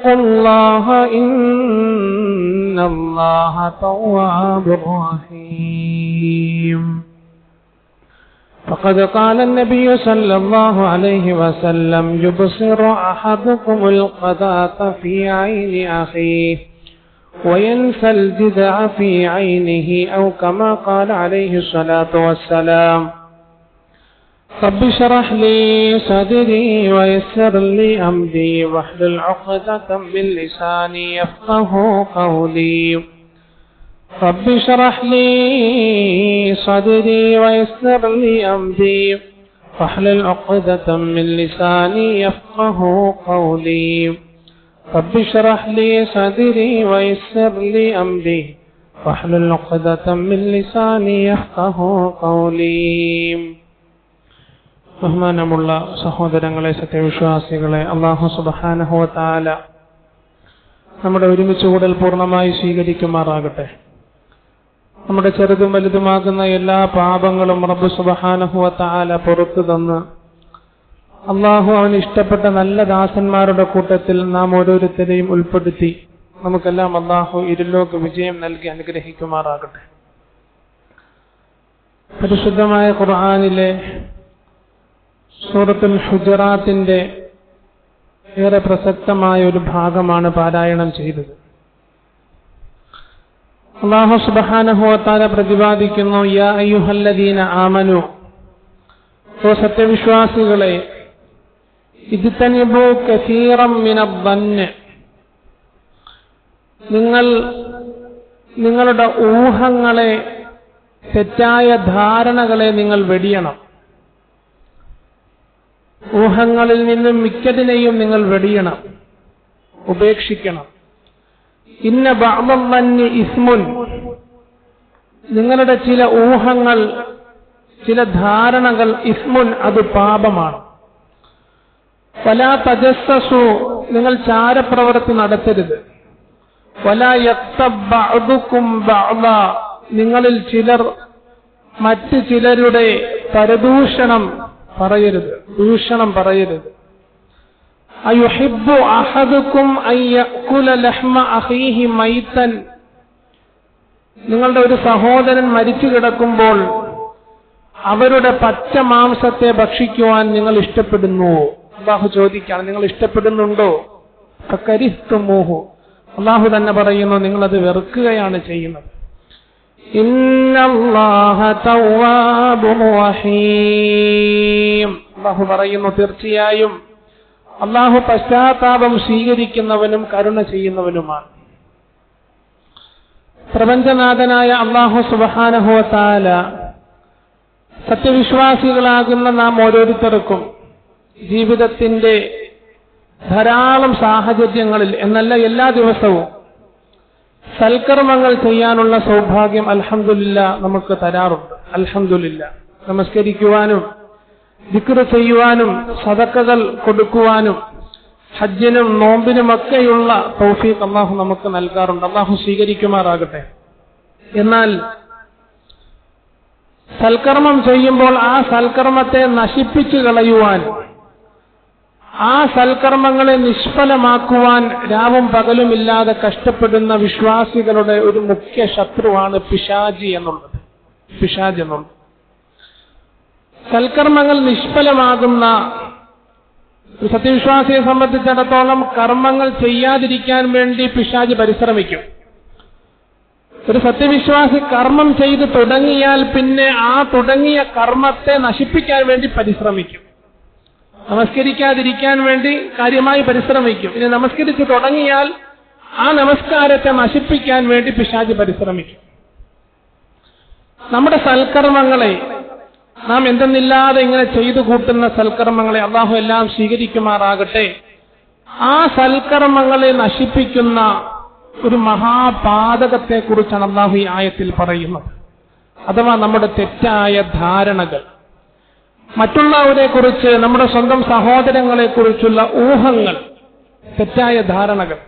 فاتقوا الله إن الله تواب رحيم. فقد قال النبي صلى الله عليه وسلم: يبصر أحدكم القذاة في عين أخيه وينسى الجذع في عينه، أو كما قال عليه الصلاة والسلام. رب اشرح لي صدري ويسر لي أمري واحلل عقدة من لساني يفقهوا قولي. رب اشرح لي صدري ويسر لي أمري واحلل عقدة من لساني يفقهوا قولي. رب اشرح لي صدري ويسر لي أمري واحلل عقدة من لساني يفقهوا قولي. ബഹുമാനമുള്ള സഹോദരങ്ങളെ, സത്യവിശ്വാസികളെ, അല്ലാഹു സുബ്ഹാനഹു വ തആല നമ്മുടെ ഒരുമിച്ച് കൂടൽ പൂർണ്ണമായി സ്വീകരിക്കുമാറാകട്ടെ. നമ്മുടെ ചെറുതും വലുതുമാകുന്ന എല്ലാ പാപങ്ങളും റബ്ബ് സുബ്ഹാനഹു വ തആല പുറത്തു തന്ന് അല്ലാഹു അവന് ഇഷ്ടപ്പെട്ട നല്ല ദാസന്മാരുടെ കൂട്ടത്തിൽ നാം ഓരോരുത്തരെയും ഉൾപ്പെടുത്തി നമുക്കെല്ലാം അല്ലാഹു ഇരുലോക വിജയം നൽകി അനുഗ്രഹിക്കുമാറാകട്ടെ. പരിശുദ്ധമായ ഖുർആനിലെ സൂറത്തുൽ ഹുജറാത്തിന്റെ ഏറെ പ്രസക്തമായ ഒരു ഭാഗമാണ് പാരായണം ചെയ്തത്. അല്ലാഹു സുബ്ഹാനഹു വ തആല പ്രതിപാദിക്കുന്നു: യാ അയ്യുഹല്ലദീന ആമനു, ഓ സത്യവിശ്വാസികളെ, ഇജ്തനിബൂ കസീറൻ മിനദ്ദന്ന്, നിങ്ങൾ നിങ്ങളുടെ ഊഹങ്ങളെ, തെറ്റായ ധാരണകളെ നിങ്ങൾ വെടിയണം. ഊഹങ്ങളിൽ നിന്നും മിക്കതിനെയും നിങ്ങൾ വെടിയണം, ഉപേക്ഷിക്കണം. ഇന്ന ബഅദ-ളന്നി ഇസ്മുൻ, നിങ്ങളുടെ ചില ഊഹങ്ങൾ, ചില ധാരണകൾ, ഇസ്മുൻ, അത് പാപമാണ്. വലാ തജസ്സസു, നിങ്ങൾ ചാരപ്രവൃത്തി നടത്തരുത്. വലാ യഗ്തബ് ബഅദുകും ബഅദ, നിങ്ങളിൽ ചിലർ മറ്റു ചിലരുടെ പരദൂഷണം പറയരുത്, ദൂഷണം പറയരുത്. അയുഹിബ്ബു അഹദുക്കും അൻ യഅകുല ലഹ്മ അഖീഹി മൈതൻ, നിങ്ങളുടെ ഒരു സഹോദരൻ മരിച്ചു കിടക്കുമ്പോൾ അവരുടെ പച്ച മാംസത്തെ ഭക്ഷിക്കുവാൻ നിങ്ങൾ ഇഷ്ടപ്പെടുന്നുവോ? അല്ലാഹു ചോദിക്കുകയാണ്, നിങ്ങൾ ഇഷ്ടപ്പെടുന്നുണ്ടോ? ഫകരിഹ്തുമൂഹു, അല്ലാഹു തന്നെ പറയുന്നു, നിങ്ങളത് വെറുക്കുകയാണ് ചെയ്യുന്നത്. ഇന്നല്ലാഹ തവ്വാബുർ റഹീം, അല്ലാഹു പറയുന്നു, തീർച്ചയായും അല്ലാഹു പശ്ചാത്താപം സ്വീകരിക്കുന്നവനും കരുണ ചെയ്യുന്നവനുമാണ്. പ്രപഞ്ചനാഥനായ അല്ലാഹു സുബ്ഹാനഹു വ തആല സത്യവിശ്വാസികളാകുന്ന നാം ഓരോരുത്തർക്കും ജീവിതത്തിന്റെ ധാരാളം സാഹചര്യങ്ങളിൽ, എന്നല്ല എല്ലാ ദിവസവും, സൽക്കർമ്മങ്ങൾ ചെയ്യാനുള്ള സൗഭാഗ്യം അൽഹംദുലില്ലാഹ് നമുക്ക് തരാറുണ്ട്. അൽഹംദുലില്ലാഹ്, നമസ്കരിക്കുവാനും ദിക്ർ ചെയ്യുവാനും സദഖകൾ കൊടുക്കുവാനും ഹജ്ജിനും നോമ്പിനുമൊക്കെയുള്ള തൗഫീഖ് അല്ലാഹു നമുക്ക് നൽകാറുണ്ട്. അല്ലാഹു സ്വീകരിക്കുമാറാകട്ടെ. എന്നാൽ സൽക്കർമ്മം ചെയ്യുമ്പോൾ ആ സൽക്കർമ്മത്തെ നശിപ്പിച്ചു കളയുവാൻ, ആ സൽക്കർമ്മങ്ങളെ നിഷ്ഫലമാക്കുവാൻ രാവും പകലുമില്ലാതെ കഷ്ടപ്പെടുന്ന വിശ്വാസികളുടെ ഒരു മുഖ്യ ശത്രുവാണ് പിശാചി എന്നുള്ളത്. പിശാച് എന്നുള്ളത് സൽക്കർമ്മങ്ങൾ നിഷ്ഫലമാകുന്ന സത്യവിശ്വാസിയെ സംബന്ധിച്ചിടത്തോളം കർമ്മങ്ങൾ ചെയ്യാതിരിക്കാൻ വേണ്ടി പിശാച് പരിശ്രമിക്കും. ഒരു സത്യവിശ്വാസി കർമ്മം ചെയ്ത് തുടങ്ങിയാൽ പിന്നെ ആ തുടങ്ങിയ കർമ്മത്തെ നശിപ്പിക്കാൻ വേണ്ടി പരിശ്രമിക്കും. നമസ്കരിക്കാതിരിക്കാൻ വേണ്ടി കാര്യമായി പരിശ്രമിക്കും. ഇനി നമസ്കരിച്ച് തുടങ്ങിയാൽ ആ നമസ്കാരത്തെ നശിപ്പിക്കാൻ വേണ്ടി പിശാച് പരിശ്രമിക്കും. നമ്മുടെ സൽക്കർമ്മങ്ങളെ, നാം എന്തെന്നില്ലാതെ ഇങ്ങനെ ചെയ്തു കൂട്ടുന്ന സൽക്കർമ്മങ്ങളെ അല്ലാഹു എല്ലാം സ്വീകരിക്കുമാറാകട്ടെ. ആ സൽക്കർമ്മങ്ങളെ നശിപ്പിക്കുന്ന ഒരു മഹാപാതകത്തെ കുറിച്ചാണ് അല്ലാഹു ഈ ആയത്തിൽ പറയുന്നത്. അഥവാ നമ്മുടെ തെറ്റായ ധാരണകൾ, മറ്റുള്ളവരെ കുറിച്ച്, നമ്മുടെ സ്വന്തം സഹോദരങ്ങളെ കുറിച്ചുള്ള ഊഹങ്ങൾ, തെറ്റായ ധാരണകൾ.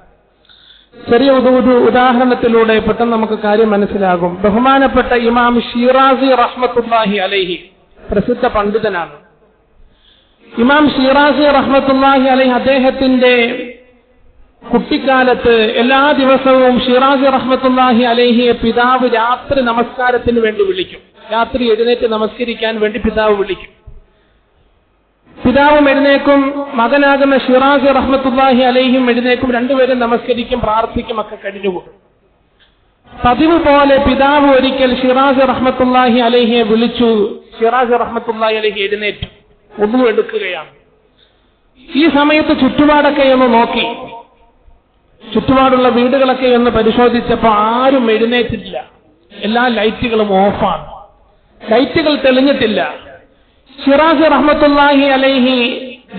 ചെറിയ ഒരു ഉദാഹരണത്തിലൂടെ പെട്ടെന്ന് നമുക്ക് കാര്യം മനസ്സിലാകും. ബഹുമാനപ്പെട്ട ഇമാം ഷിറാസി റഹ്മത്തുള്ളാഹി അലൈഹി പ്രസിദ്ധ പണ്ഡിതനാണ്. ഇമാം ഷിറാസി റഹ്മത്തുള്ളാഹി അലൈഹി അദ്ദേഹത്തിന്റെ കുട്ടിക്കാലത്ത് എല്ലാ ദിവസവും ഷിറാസി റഹ്മത്തുള്ളാഹി അലൈഹിയെ പിതാവ് രാത്രി നമസ്കാരത്തിന് വേണ്ടി വിളിക്കും. രാത്രി എഴുന്നേറ്റ് നമസ്കരിക്കാൻ വേണ്ടി പിതാവ് വിളിക്കും. പിതാവും എഴുന്നേക്കും, മകനാകുന്ന ഷിറാസി റഹ്മത്തുള്ളാഹി അലൈഹിയും എഴുന്നേക്കും. രണ്ടുപേരും നമസ്കരിക്കും, പ്രാർത്ഥിക്കും, ഒക്കെ കഴിഞ്ഞുകൂടും. പതിവ് പോലെ പിതാവ് ഒരിക്കൽ ഷിറാസി റഹ്മത്തുള്ളാഹി അലൈഹിയെ വിളിച്ചു. ഷിറാസി റഹ്മത്തുള്ളാഹി അലൈഹി എഴുന്നേറ്റു, ഒന്നു എടുക്കുകയാണ്. ഈ സമയത്ത് ചുറ്റുപാടൊക്കെ ഒന്ന് നോക്കി, ചുറ്റുപാടുള്ള വീടുകളൊക്കെ ഒന്ന് പരിശോധിച്ചപ്പോൾ ആരും എഴുന്നേറ്റില്ല. എല്ലാ ലൈറ്റുകളും ഓഫാണ്, ലൈറ്റുകൾ തെളിഞ്ഞിട്ടില്ല. ഷിറാസി റഹ്മത്തുള്ളാഹി അലൈഹി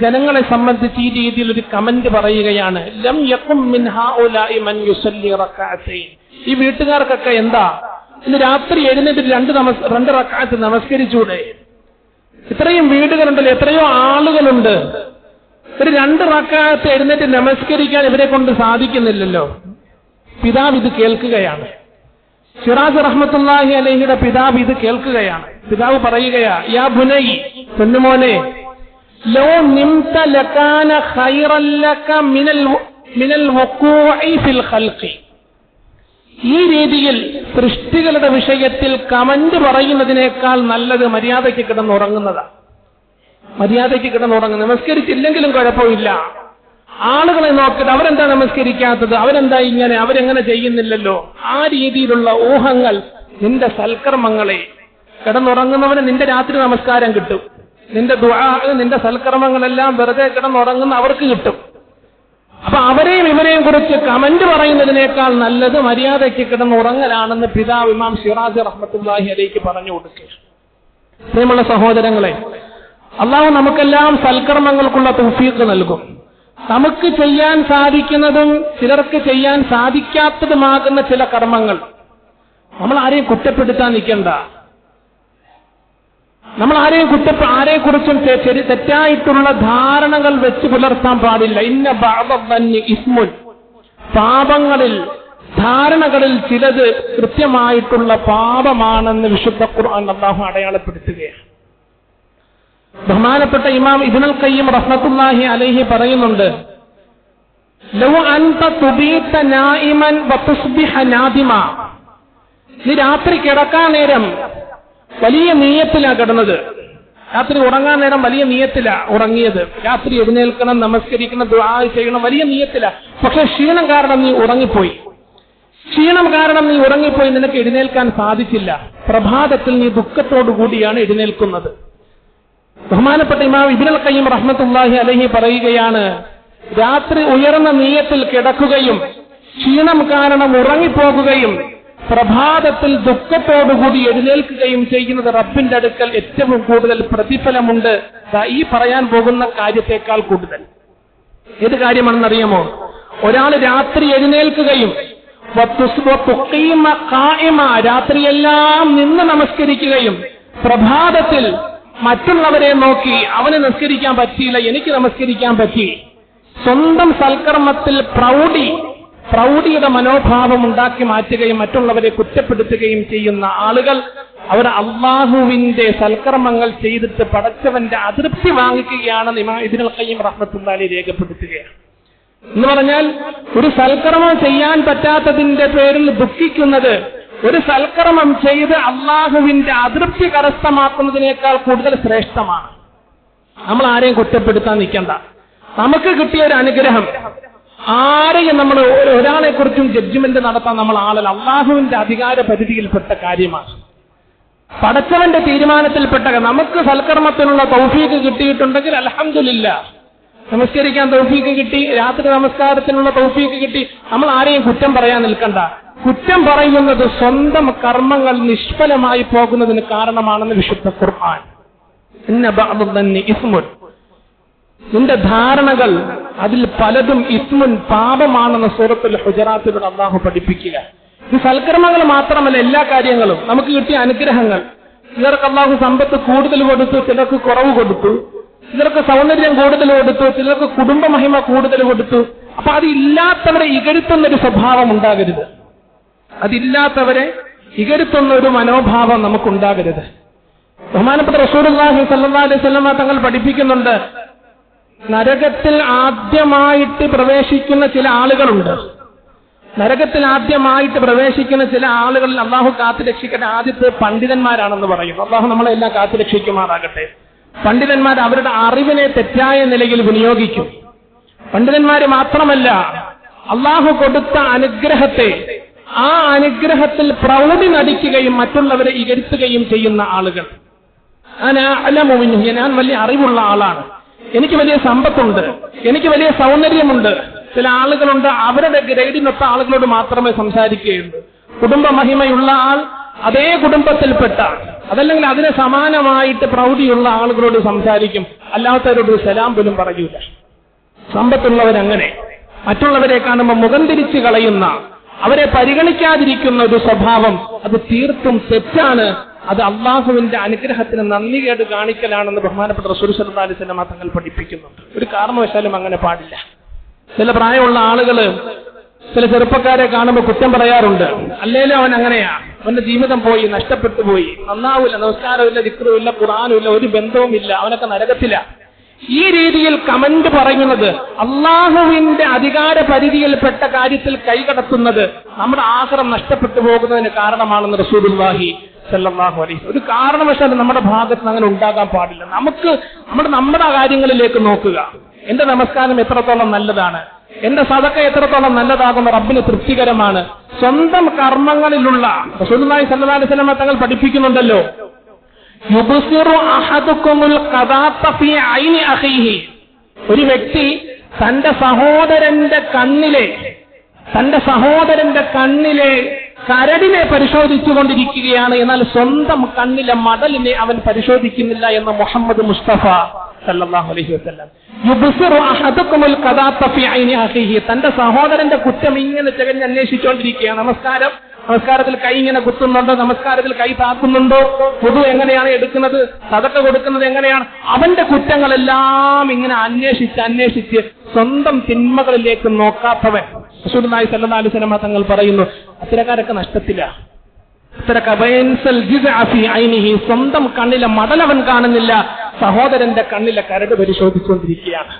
ജനങ്ങളെ സംബന്ധിച്ച് ഈ രീതിയിൽ ഒരു കമന്റ് പറയുകയാണ്, ലം യഖും മിൻ ഹൗലാഇ മൻ യുസല്ലി റക്അതൈൻ. ഈ വീട്ടുകാർക്കൊക്കെ എന്താ ഇന്ന് രാത്രി എഴുന്നേറ്റ് രണ്ട് റക്അത്ത് നമസ്കരിച്ചൂടെ? ഇത്രയും വീടുകളുണ്ടല്ലോ, എത്രയോ ആളുകളുണ്ട്, ഒരു 2 റക്അത്ത് എഴുന്നേറ്റ് നമസ്കരിക്കാൻ ഇവരെ കൊണ്ട് സാധിക്കുന്നില്ലല്ലോ. പിതാവ് ഇത് കേൾക്കുകയാണ്. ഷിറാസി റഹ്മത്തുള്ളാഹി അലൈഹിയുടെ പിതാവ് ഇത് കേൾക്കുകയാണ്. പിതാവ് പറയുകയാ, യാ ബുനൈ, പൊന്നുമോനെ, ലോ നിംത ലകാന ഖൈറൻ ലക മിനൽ വഖൂഇ ഫിൽ ഖൽഖി. ഈ രീതിയിൽ സൃഷ്ടികളുടെ വിഷയത്തിൽ കമന്റ് പറയുന്നതിനേക്കാൾ നല്ലത് മര്യാദയ്ക്ക് കിടന്നുറങ്ങുന്നതാണ്. മര്യാദയ്ക്ക് കിടന്നുറങ്ങും. നമസ്കരിച്ചില്ലെങ്കിലും കുഴപ്പമില്ല. ആളുകളെ നോക്കിയിട്ട് അവരെന്താ നമസ്കരിക്കാത്തത്, അവരെന്താ ഇങ്ങനെ, അവരെങ്ങനെ ചെയ്യുന്നില്ലല്ലോ, ആ രീതിയിലുള്ള ഊഹങ്ങൾ നിന്റെ സൽക്കർമ്മങ്ങളെ, കിടന്നുറങ്ങുന്നവന് നിന്റെ രാത്രി നമസ്കാരം കിട്ടും, നിന്റെ ദുആ, നിന്റെ സൽക്കർമ്മങ്ങളെല്ലാം വെറുതെ കിടന്നുറങ്ങുന്ന അവർക്ക് കിട്ടും. അപ്പൊ അവരെയും ഇവരെയും കുറിച്ച് കമന്റ് പറയുന്നതിനേക്കാൾ നല്ലത് മര്യാദയ്ക്ക് കിടന്നുറങ്ങലാണെന്ന് പിതാവ് ഇമാം ഷിറാസി റഹ്മത്തുള്ളാഹി അലൈഹി പറഞ്ഞു കൊടുക്കുക. പ്രിയമുള്ള സഹോദരങ്ങളെ, അള്ളാഹു നമുക്കെല്ലാം സൽക്കർമ്മങ്ങൾക്കുള്ള തൗഫീഖ് നൽകും. നമുക്ക് ചെയ്യാൻ സാധിക്കുന്നതും ചിലർക്ക് ചെയ്യാൻ സാധിക്കാത്തതുമാകുന്ന ചില കർമ്മങ്ങൾ നമ്മൾ ആരെയും കുറ്റപ്പെടുത്താൻ നിൽക്കണ്ട. നമ്മൾ ആരെക്കുറിച്ചും തെറ്റായിട്ടുള്ള ധാരണകൾ വെച്ച് പുലർത്താൻ പാടില്ല. ഇന്ന ബഅദ ഇസ്മുൻ, പാപങ്ങളിൽ, ധാരണകളിൽ ചിലത് കൃത്യമായിട്ടുള്ള പാപമാണെന്ന് വിശുദ്ധ ഖുർആൻ അല്ലാഹു അടയാളപ്പെടുത്തുകയാണ്. ബഹുമാനപ്പെട്ട ഇമാം ഇബ്നുൽ ഖയ്യിം റഹ്മത്തുള്ളാഹി അലൈഹി പറയുന്നുണ്ട്, ലൗ അൻത തുബീത നായിമൻ വതുസ്ബിഹ നാദിമ. നീ രാത്രി കിടക്കാൻ നേരം വലിയ നീയത്തിലാ കിടന്നത്, രാത്രി ഉറങ്ങാൻ നേരം വലിയ നീയത്തിലാ ഉറങ്ങിയത്, രാത്രി എഴുന്നേൽക്കണം, നമസ്കരിക്കണം, ദുആ ചെയ്യണം, വലിയ നീയത്തിലാ. പക്ഷെ ക്ഷീണം കാരണം നീ ഉറങ്ങിപ്പോയി. നിനക്ക് എഴുന്നേൽക്കാൻ സാധിച്ചില്ല. പ്രഭാതത്തിൽ നീ ദുഃഖത്തോടു കൂടിയാണ് എഴുന്നേൽക്കുന്നത്. ബഹുമാനപ്പെട്ട ഇമാം ഇബ്നുൽ ഖയ്യിം റഹ്മത്തുള്ളാഹി അലൈഹി പറയുകയാണ്, രാത്രി ഉയർന്ന നീയത്തിൽ കിടക്കുകയും ക്ഷീണം കാരണം ഉറങ്ങിപ്പോകുകയും പ്രഭാതത്തിൽ ദുഃഖത്തോടുകൂടി എഴുന്നേൽക്കുകയും ചെയ്യുന്നത് റബ്ബിന്റെ അടുക്കൽ ഏറ്റവും കൂടുതൽ പ്രതിഫലമുണ്ട് ഈ പറയാൻ പോകുന്ന കാര്യത്തെക്കാൾ കൂടുതൽ. ഏത് കാര്യമാണെന്നറിയാമോ? ഒരാൾ രാത്രി എഴുന്നേൽക്കുകയും രാത്രിയെല്ലാം നിന്ന് നമസ്കരിക്കുകയും പ്രഭാതത്തിൽ മറ്റുള്ളവരെ നോക്കി അവന് നമസ്കരിക്കാൻ പറ്റിയില്ല, എനിക്ക് നമസ്കരിക്കാൻ പറ്റി, സ്വന്തം സൽക്കർമ്മത്തിൽ പ്രൗഢിയുടെ മനോഭാവം ഉണ്ടാക്കി മാറ്റുകയും മറ്റുള്ളവരെ കുറ്റപ്പെടുത്തുകയും ചെയ്യുന്ന ആളുകൾ അവർ അള്ളാഹുവിന്റെ സൽക്കർമ്മങ്ങൾ ചെയ്തിട്ട് പടച്ചവന്റെ അതൃപ്തി വാങ്ങിക്കുകയാണെന്ന് ഇമാം ഇബ്നുൽ ഖയ്യിം റഹ്മത്തുള്ളാഹി രേഖപ്പെടുത്തുകയാണ്. എന്ന് പറഞ്ഞാൽ ഒരു സൽക്കർമ്മം ചെയ്യാൻ പറ്റാത്തതിന്റെ പേരിൽ ദുഃഖിക്കുന്നത് ഒരു സൽക്കർമ്മം ചെയ്ത് അള്ളാഹുവിന്റെ അതൃപ്തി കരസ്ഥമാക്കുന്നതിനേക്കാൾ കൂടുതൽ ശ്രേഷ്ഠമാണ്. നമ്മൾ ആരെയും കുറ്റപ്പെടുത്താൻ നിൽക്കണ്ട. നമുക്ക് കിട്ടിയ ഒരു അനുഗ്രഹം, ആരെയും നമ്മൾ ഒരാളെ കുറിച്ചും ജഡ്ജ്മെന്റ് നടത്താൻ നമ്മൾ ആളല്ല. അള്ളാഹുവിന്റെ അധികാര പരിധിയിൽപ്പെട്ട കാര്യമാണ്, പടച്ചവന്റെ തീരുമാനത്തിൽപ്പെട്ട. നമുക്ക് സൽക്കർമ്മത്തിനുള്ള തൗഫീഖ് കിട്ടിയിട്ടുണ്ടെങ്കിൽ അൽഹംദുലില്ലാ, നമസ്കരിക്കാൻ തൗഫീഖ് കിട്ടി, രാത്രി നമസ്കാരത്തിനുള്ള തൗഫീഖ് കിട്ടി. നമ്മൾ ആരെയും കുറ്റം പറയാൻ നിൽക്കണ്ട. കുറ്റം പറയുന്നത് സ്വന്തം കർമ്മങ്ങൾ നിഷ്ഫലമായി പോകുന്നതിന് കാരണമാണെന്ന് വിശുദ്ധ ഖുർആൻ. ഇന്ന ബഅദ ഇസ്മുൻ, നിന്റെ ധാരണകൾ അതിൽ പലതും ഇസ്മുൻ, പാപമാണെന്ന് സൂറത്തുൽ ഹുജറാത്തിലൂടെ അല്ലാഹു പഠിപ്പിക്കുക. ഈ സൽക്കർമ്മങ്ങൾ മാത്രമല്ല, എല്ലാ കാര്യങ്ങളും നമുക്ക് കിട്ടിയ അനുഗ്രഹങ്ങൾ. ചിലർക്ക് അല്ലാഹു സമ്പത്ത് കൂടുതൽ കൊടുത്തു, ചിലർക്ക് കുറവ് കൊടുത്തു, ചിലർക്ക് സൗന്ദര്യം കൂടുതൽ കൊടുത്തു, ചിലർക്ക് കുടുംബ മഹിമ കൂടുതൽ കൊടുത്തു. അപ്പൊ അതില്ലാത്തവരെ ഇകഴ്ത്തുന്നൊരു സ്വഭാവം ഉണ്ടാകരുത്, അതില്ലാത്തവരെ ഇകഴ്ത്തുന്ന ഒരു മനോഭാവം നമുക്കുണ്ടാകരുത്. ബഹുമാനപ്പെട്ട റസൂലുള്ളാഹി സ്വല്ലല്ലാഹു അലൈഹി വസല്ലം തങ്ങൾ പഠിപ്പിക്കുന്നുണ്ട്, നരകത്തിൽ ആദ്യമായിട്ട് പ്രവേശിക്കുന്ന ചില ആളുകളുണ്ട്. നരകത്തിൽ ആദ്യമായിട്ട് പ്രവേശിക്കുന്ന ചില ആളുകളിൽ അള്ളാഹു കാത്തുരക്ഷിക്കട്ടെ, ആദ്യത്തെ പണ്ഡിതന്മാരാണെന്ന് പറയും. അള്ളാഹു നമ്മളെല്ലാം കാത്തുരക്ഷിക്കുമാറാകട്ടെ. പണ്ഡിതന്മാർ അവരുടെ അറിവിനെ തെറ്റായ നിലയിൽ വിനിയോഗിക്കും. പണ്ഡിതന്മാര് മാത്രമല്ല, അള്ളാഹു കൊടുത്ത അനുഗ്രഹത്തെ ആ അനുഗ്രഹത്തിൽ പ്രൗഢി നടിക്കുകയും മറ്റുള്ളവരെ ഇകഴ്ത്തുകയും ചെയ്യുന്ന ആളുകൾ. ഞാൻ വലിയ അറിവുള്ള ആളാണ്, എനിക്ക് വലിയ സമ്പത്തുണ്ട്, എനിക്ക് വലിയ സൗന്ദര്യമുണ്ട്. ചില ആളുകളുണ്ട്, അവരുടെ ഗ്രേഡിനൊത്ത ആളുകളോട് മാത്രമേ സംസാരിക്കുകയുള്ളൂ. കുടുംബ മഹിമയുള്ള ആൾ അതേ കുടുംബത്തിൽപ്പെട്ട, അതല്ലെങ്കിൽ അതിന് സമാനമായിട്ട് പ്രൗഢിയുള്ള ആളുകളോട് സംസാരിക്കും, അല്ലാത്തവരോട് സലാം പോലും പറയൂല. സമ്പത്തുള്ളവരങ്ങനെ മറ്റുള്ളവരെ കാണുമ്പോൾ മുഖം തിരിച്ചു കളയുന്ന, അവരെ പരിഗണിക്കാതിരിക്കുന്ന ഒരു സ്വഭാവം, അത് തീർത്തും തെറ്റാണ്. അത് അള്ളാഹുവിന്റെ അനുഗ്രഹത്തിന് നന്ദികേട് കാണിക്കലാണെന്ന് ബഹുമാനപ്പെട്ട റസൂൽ സല്ലല്ലാഹു അലൈഹി വസല്ലം തങ്ങൾ പഠിപ്പിക്കുന്നുണ്ട്. ഒരു കാരണവശാലും അങ്ങനെ പാടില്ല. ചില പ്രായമുള്ള ആളുകള് ചില ചെറുപ്പക്കാരെ കാണുമ്പോൾ കുറ്റം പറയാറുണ്ട്. അല്ലേലും അവൻ അങ്ങനെയാ, അവന്റെ ജീവിതം പോയി, നഷ്ടപ്പെട്ടു പോയി, നന്നാവില്ല, നമസ്കാരമില്ല, ദിക്റുമില്ല, ഖുർആനുമില്ല, ഒരു ബന്ധവുമില്ല, അവനൊക്കെ നരകത്തില. ഈ രീതിയിൽ കമന്റ് പറയുന്നത് അള്ളാഹുവിന്റെ അധികാര പരിധിയിൽപ്പെട്ട കാര്യത്തിൽ കൈകടത്തുന്നത് നമ്മുടെ ആഖിറം നഷ്ടപ്പെട്ടു പോകുന്നതിന് കാരണമാണെന്ന് റസൂലുള്ളാഹി സല്ലല്ലാഹു അലൈഹി വസല്ലം. ഒരു കാരണവശാലും നമ്മുടെ ഭാഗത്ത് അങ്ങനെ ഉണ്ടാകാൻ പാടില്ല. നമുക്ക് നമ്മുടെ കാര്യങ്ങളിലേക്ക് നോക്കുക. എന്റെ നമസ്കാരം എത്രത്തോളം നല്ലതാണ്, എന്റെ സദഖ എത്രത്തോളം നല്ലതാകുന്ന റബ്ബിന് തൃപ്തികരമാണ്. സ്വന്തം കർമ്മങ്ങളിലുള്ള റസൂലുള്ളാഹി സ്വല്ലല്ലാഹു അലൈഹി വസല്ലം തങ്ങൾ പഠിപ്പിക്കുന്നുണ്ടല്ലോ, യുബ്സിറു അഹദുകുമുൽ ഖദാത ഫീ ഐനി അഖീഹി. ഒരു വ്യക്തി തന്റെ സഹോദരന്റെ കണ്ണിലെ കരടിനെ പരിശോധിച്ചുകൊണ്ടിരിക്കുകയാണ്, എന്നാൽ സ്വന്തം കണ്ണിലെ മടലിനെ അവൻ പരിശോധിക്കുന്നില്ല എന്ന് മുഹമ്മദ് മുസ്തഫ സല്ലല്ലാഹു അലൈഹി വസല്ലം. യുബ്സിറു അഹദുകുമുൽ ഖദാത ഫീ ഐനി അഖീഹി. തന്റെ സഹോദരന്റെ കുറ്റം ഇങ്ങനെ തികഞ്ഞ് അന്വേഷിച്ചുകൊണ്ടിരിക്കുകയാണ്. നമസ്കാരത്തിൽ കൈ ഇങ്ങനെ കുത്തുന്നുണ്ടോ, നമസ്കാരത്തിൽ കൈ താക്കുന്നുണ്ടോ, വുദു എങ്ങനെയാണ് എടുക്കുന്നത്, സദഖ കൊടുക്കുന്നത് എങ്ങനെയാണ്, അവന്റെ കുറ്റങ്ങളെല്ലാം ഇങ്ങനെ അന്വേഷിച്ച് സ്വന്തം തിന്മകളിലേക്ക് നോക്കാത്തവൻ റസൂലുള്ളാഹി സ്വല്ലല്ലാഹു അലൈഹി വസല്ലം തങ്ങൾ പറയുന്നു, അത്തരക്കാരൊക്കെ നഷ്ടത്തില്ല. സ്വന്തം കണ്ണിലെ മടലവൻ കാണുന്നില്ല, സഹോദരന്റെ കണ്ണിലെ കരട് പരിശോധിച്ചുകൊണ്ടിരിക്കുകയാണ്.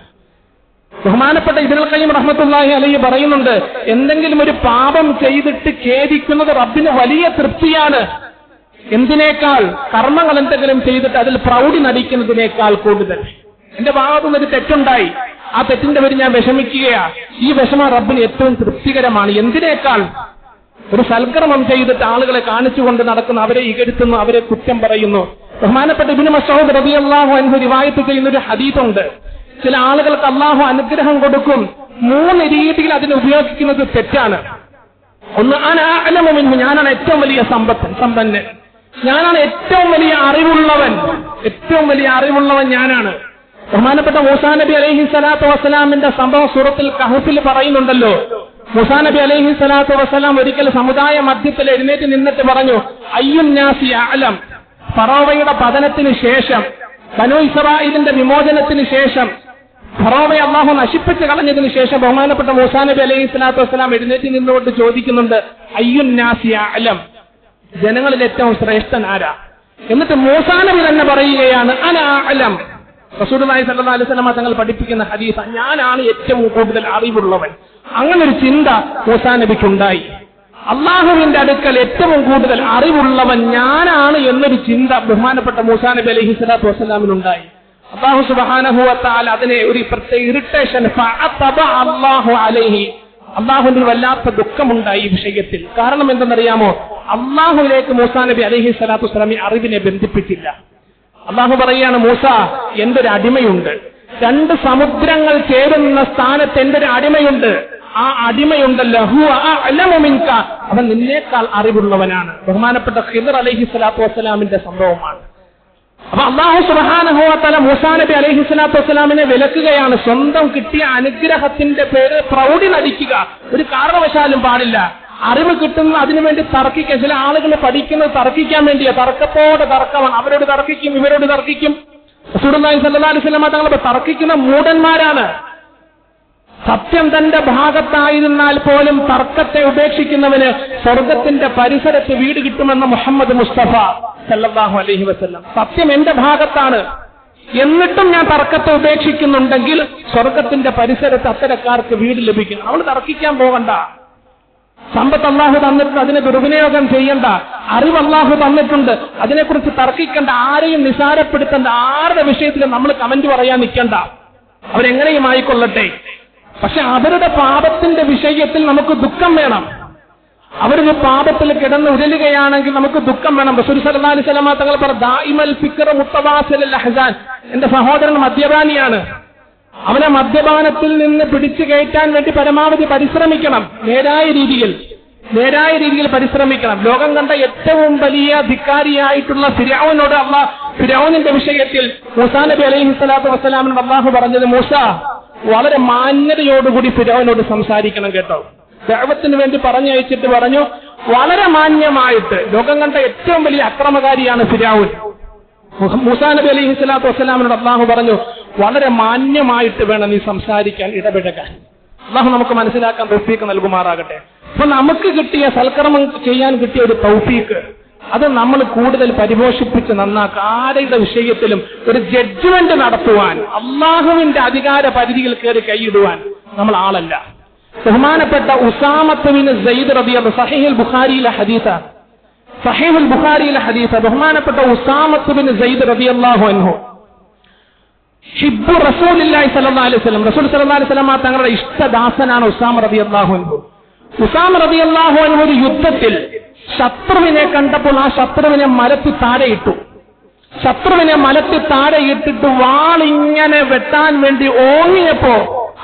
ബഹുമാനപ്പെട്ട ഇബ്നുൽ ഖയ്യിം റഹ്മത്തുള്ളാഹി അലൈഹി പറയുന്നുണ്ട്, എന്തെങ്കിലും ഒരു പാപം ചെയ്തിട്ട് ഖേദിക്കുന്നത് റബ്ബിന് വലിയ തൃപ്തിയാണ്. എന്തിനേക്കാൾ? കർമ്മങ്ങൾ എന്തെങ്കിലും ചെയ്തിട്ട് അതിൽ പ്രൗഢി നടിക്കുന്നതിനേക്കാൾ കൂടുതൽ. എന്റെ ഭാഗത്തുനിന്ന് ഒരു തെറ്റുണ്ടായി, ആ തെറ്റിന്റെ പേര് ഞാൻ വിഷമിക്കുകയാ, ഈ വിഷമം റബ്ബിന് ഏറ്റവും തൃപ്തികരമാണ്. എന്തിനേക്കാൾ? ഒരു സൽക്കർമ്മം ചെയ്തിട്ട് ആളുകളെ കാണിച്ചുകൊണ്ട് നടക്കുന്ന, അവരെ ഇകഴ്ത്തുന്നു, അവരെ കുറ്റം പറയുന്നു. ബഹുമാനപ്പെട്ട ഇബ്നു മസ്ഊദ് റളിയല്ലാഹു അൻഹു റിവായത്ത് ചെയ്യുന്ന ഒരു ഹദീസുണ്ട്, ചില ആളുകൾക്ക് അള്ളാഹു അനുഗ്രഹം കൊടുക്കും, 3 രീതിയിൽ അതിനെ ഉപയോഗിക്കുന്നത് തെറ്റാണ്. ഒന്ന്, അഅലമു മിൻഹു, ഞാനാണ് ഏറ്റവും വലിയ സമ്പന്നൻ, ഞാനാണ് ഏറ്റവും വലിയ അറിവുള്ളവൻ ഞാനാണ്. ബഹുമാനപ്പെട്ട മൂസാ നബി അലൈഹി സ്വലാത്തു വസ്സലാമിന്റെ സംഭവം സൂറത്തുൽ കഹ്ഫിൽ പറയുന്നുണ്ടല്ലോ. മൂസാ നബി അലൈഹി സ്വലാത്തു വസ്സലാം ഒരിക്കൽ സമുദായ മധ്യത്തിൽ എഴുന്നേറ്റ് നിന്നിട്ട് പറഞ്ഞു, അയ്യുൻ നാസി അഅലം. ഫറോവയുടെ പതനത്തിന് ശേഷം, ബനൂ ഇസ്രായേലിന്റെ വിമോചനത്തിന് ശേഷം, ഫറോവയെ അള്ളാഹു നശിപ്പിച്ച് കളഞ്ഞതിന് ശേഷം ബഹുമാനപ്പെട്ട മൂസാ നബി അലൈഹി സ്വലാത്തു വസ്സലാം എഴുന്നേറ്റ് നിന്നുകൊണ്ട് ചോദിക്കുന്നുണ്ട്, അയ്യുൻ നാസി അഅലം, ജനങ്ങളിൽ ഏറ്റവും ശ്രേഷ്ഠൻ ആരാ? എന്നിട്ട് മൂസാ നബി തന്നെ പറയുകയാണ്, അന അഅലം. റസൂലുള്ളാഹി സ്വല്ലല്ലാഹു അലൈഹി വസല്ലം തങ്ങൾ പഠിപ്പിക്കുന്ന ഹദീസ്, ഞാനാണ് ഏറ്റവും കൂടുതൽ അറിവുള്ളവൻ. അങ്ങനെ ഒരു ചിന്ത മൂസാ നബിക്കുണ്ടായി. അള്ളാഹുവിന്റെ അടുക്കൽ ഏറ്റവും കൂടുതൽ അറിവുള്ളവൻ ഞാനാണ് എന്നൊരു ചിന്ത ബഹുമാനപ്പെട്ട മൂസാ നബി അലൈഹി സ്വലാത്തു വസ്സലാമിനുണ്ടായി. അല്ലാഹു സുബ്ഹാനഹു വ തആല അതിനെ ഒരു പ്രത്യേക ഇറിറ്റേഷൻ, ഫഅതബ അല്ലാഹു അലൈഹി, അള്ളാഹുവിന് വല്ലാത്ത ദുഃഖമുണ്ടായി ഈ വിഷയത്തിൽ. കാരണം എന്തെന്നറിയാമോ? അള്ളാഹുവിലേക്ക് മൂസാ നബി അലൈഹി സ്വലാത്തു വസ്സലാം ഈ അറിവിനെ ബന്ധിപ്പിച്ചില്ല. അള്ളാഹു പറയാണ്, മൂസ, എന്റെ ഒരു അടിമയുണ്ട്, 2 സമുദ്രങ്ങൾ ചേരുന്ന സ്ഥാനത്ത് എന്റെ ഒരു അടിമയുണ്ട്. ആ അടിമയുണ്ടല്ലോ, ഹുവ അഅലമു മിൻക, അവൻ നിന്നേക്കാൾ അറിവുള്ളവനാണ്. ബഹുമാനപ്പെട്ട ഖിദ്ർ അലൈഹി സ്വലാത്തു വസ്സലാമിന്റെ സംഭവമാണ്. അപ്പൊ അല്ലാഹു സുബ്ഹാനഹു വ തആല മൂസാ നബി അലൈഹി സ്വലാത്തു വസ്സലാമിനെ വിലക്കുകയാണ്. സ്വന്തം കിട്ടിയ അനുഗ്രഹത്തിന്റെ പേര് പ്രൗഢി നടിക്കുക ഒരു കാരണവശാലും പാടില്ല. അറിവ് കിട്ടുന്ന അതിനുവേണ്ടി തർക്കിക്കാൻ, ചില ആളുകൾ പഠിക്കുന്നത് തർക്കിക്കാൻ വേണ്ടിയാ, തർക്കത്തോടെ തർക്കമാണ്. അവരോട് തർക്കിക്കും, ഇവരോട് തർക്കിക്കും. റസൂലുള്ളാഹി സ്വല്ലല്ലാഹു അലൈഹി വസല്ലം തങ്ങൾ തർക്കിക്കുന്ന മൂഢന്മാരാണ്. സത്യം തന്റെ ഭാഗത്തായിരുന്നാൽ പോലും തർക്കത്തെ ഉപേക്ഷിക്കുന്നവന് സ്വർഗത്തിന്റെ പരിസരത്ത് വീട് കിട്ടുമെന്ന് മുഹമ്മദ് മുസ്തഫ സല്ലല്ലാഹു അലൈഹി വസല്ലം. സത്യം എന്റെ ഭാഗത്താണ്, എന്നിട്ടും ഞാൻ തർക്കത്തെ ഉപേക്ഷിക്കുന്നുണ്ടെങ്കിൽ സ്വർഗത്തിന്റെ പരിസരത്ത് അത്തരക്കാർക്ക് വീട് ലഭിക്കും. അവൾ തർക്കിക്കാൻ പോകണ്ട. സമ്പത്ത് അല്ലാഹു തന്നിട്ടുണ്ട്, അതിനെ ദുർവിനിയോഗം ചെയ്യണ്ട. അറിവ് അല്ലാഹു തന്നിട്ടുണ്ട്, അതിനെക്കുറിച്ച് തർക്കിക്കണ്ട. ആരെയും നിസാരപ്പെടുത്തേണ്ട. ആരുടെ വിഷയത്തിലും നമ്മൾ കമന്റ് പറയാൻ നിൽക്കണ്ട. അവരെങ്ങനെയും ആയിക്കൊള്ളട്ടെ. പക്ഷെ അവരുടെ പാപത്തിന്റെ വിഷയത്തിൽ നമുക്ക് ദുഃഖം വേണം. അവരൊരു പാപത്തിൽ കിടന്ന് ഉരുളുകയാണെങ്കിൽ നമുക്ക് ദുഃഖം വേണം. റസൂൽ സല്ലല്ലാഹു അലൈഹി വസല്ലം തങ്ങൾ പറഞ്ഞു, ദായിമൽ ഫിക്ർ മുത്തവാസിലുൽ അഹ്സാൻ. എന്റെ സഹോദരൻ മദ്യപാനിയാണ്. അവനെ മദ്യപാനത്തിൽ നിന്ന് പിടിച്ചു കയറ്റാൻ വേണ്ടി പരമാവധി പരിശ്രമിക്കണം. നേരായ രീതിയിൽ പരിശ്രമിക്കണം. ലോകം കണ്ട ഏറ്റവും വലിയ ധിക്കാരിയായിട്ടുള്ള ഫിർഔനോട് ഫിർഔനിന്റെ വിഷയത്തിൽ മൂസാ നബി അലൈഹി സ്വലാത്തു വസ്സലാമിനോട് അല്ലാഹു പറഞ്ഞത്, മൂസ വളരെ മാന്യതയോടുകൂടി ഫിർഔനോട് സംസാരിക്കണം കേട്ടോ. ദഅവത്തിന് വേണ്ടി പറഞ്ഞയച്ചിട്ട് പറഞ്ഞു, വളരെ മാന്യമായിട്ട്. ലോകം കണ്ട ഏറ്റവും വലിയ അക്രമകാരിയാണ് ഫിർഔൻ. മൂസാ നബി അലൈഹി സ്വലാത്തു വസ്സലാമിനോട് അല്ലാഹു പറഞ്ഞു, വളരെ മാന്യമായിട്ട് വേണം നീ സംസാരിക്കാൻ, ഇടപെടക്കാൻ. അല്ലാഹു നമുക്ക് മനസ്സിലാക്കാൻ തൗഫീഖ് നൽകുമാറാകട്ടെ. അപ്പൊ നമുക്ക് കിട്ടിയ സൽക്കർമ്മം ചെയ്യാൻ കിട്ടിയ ഒരു തൗഫീഖ്, അത് നമ്മൾ കൂടുതൽ പരിപോഷിപ്പിച്ച് നന്നാക്കുക. ആരുടെ വിഷയത്തിലും ഒരു ജഡ്ജ്മെന്റ് നടത്തുവാൻ, അള്ളാഹുവിന്റെ അധികാര പരിധിയിൽ കയറി കൈയിടുവാൻ നമ്മൾ ആളല്ല. ബഹുമാനപ്പെട്ട ഉസാമത്ത് ബിൻ സയ്യിദ് റളിയല്ലാഹു സഹീഹുൽ ബുഖാരിയിലെ ഹദീസ്, ബഹുമാനപ്പെട്ട ഉസാമത്ത് ബിൻ സയ്യിദ് റളിയല്ലാഹു അൻഹു ഹിബ്ബു റസൂലില്ലാഹി സ്വല്ലല്ലാഹു അലൈഹി വസല്ലം, റസൂൽ സ്വല്ലല്ലാഹു അലൈഹി വസല്ലം തങ്ങളുടെ ഇഷ്ടദാസനാണ് ഉസാമ റളിയല്ലാഹു അൻഹു. ഉസാമ റളിയല്ലാഹു അൻഹു ഒരു യുദ്ധത്തിൽ ശത്രുവിനെ കണ്ടപ്പോൾ ആ ശത്രുവിനെ മലത്തി താഴെയിട്ടിട്ട് വാളിങ്ങനെ വെട്ടാൻ വേണ്ടി ഓങ്ങിയപ്പോ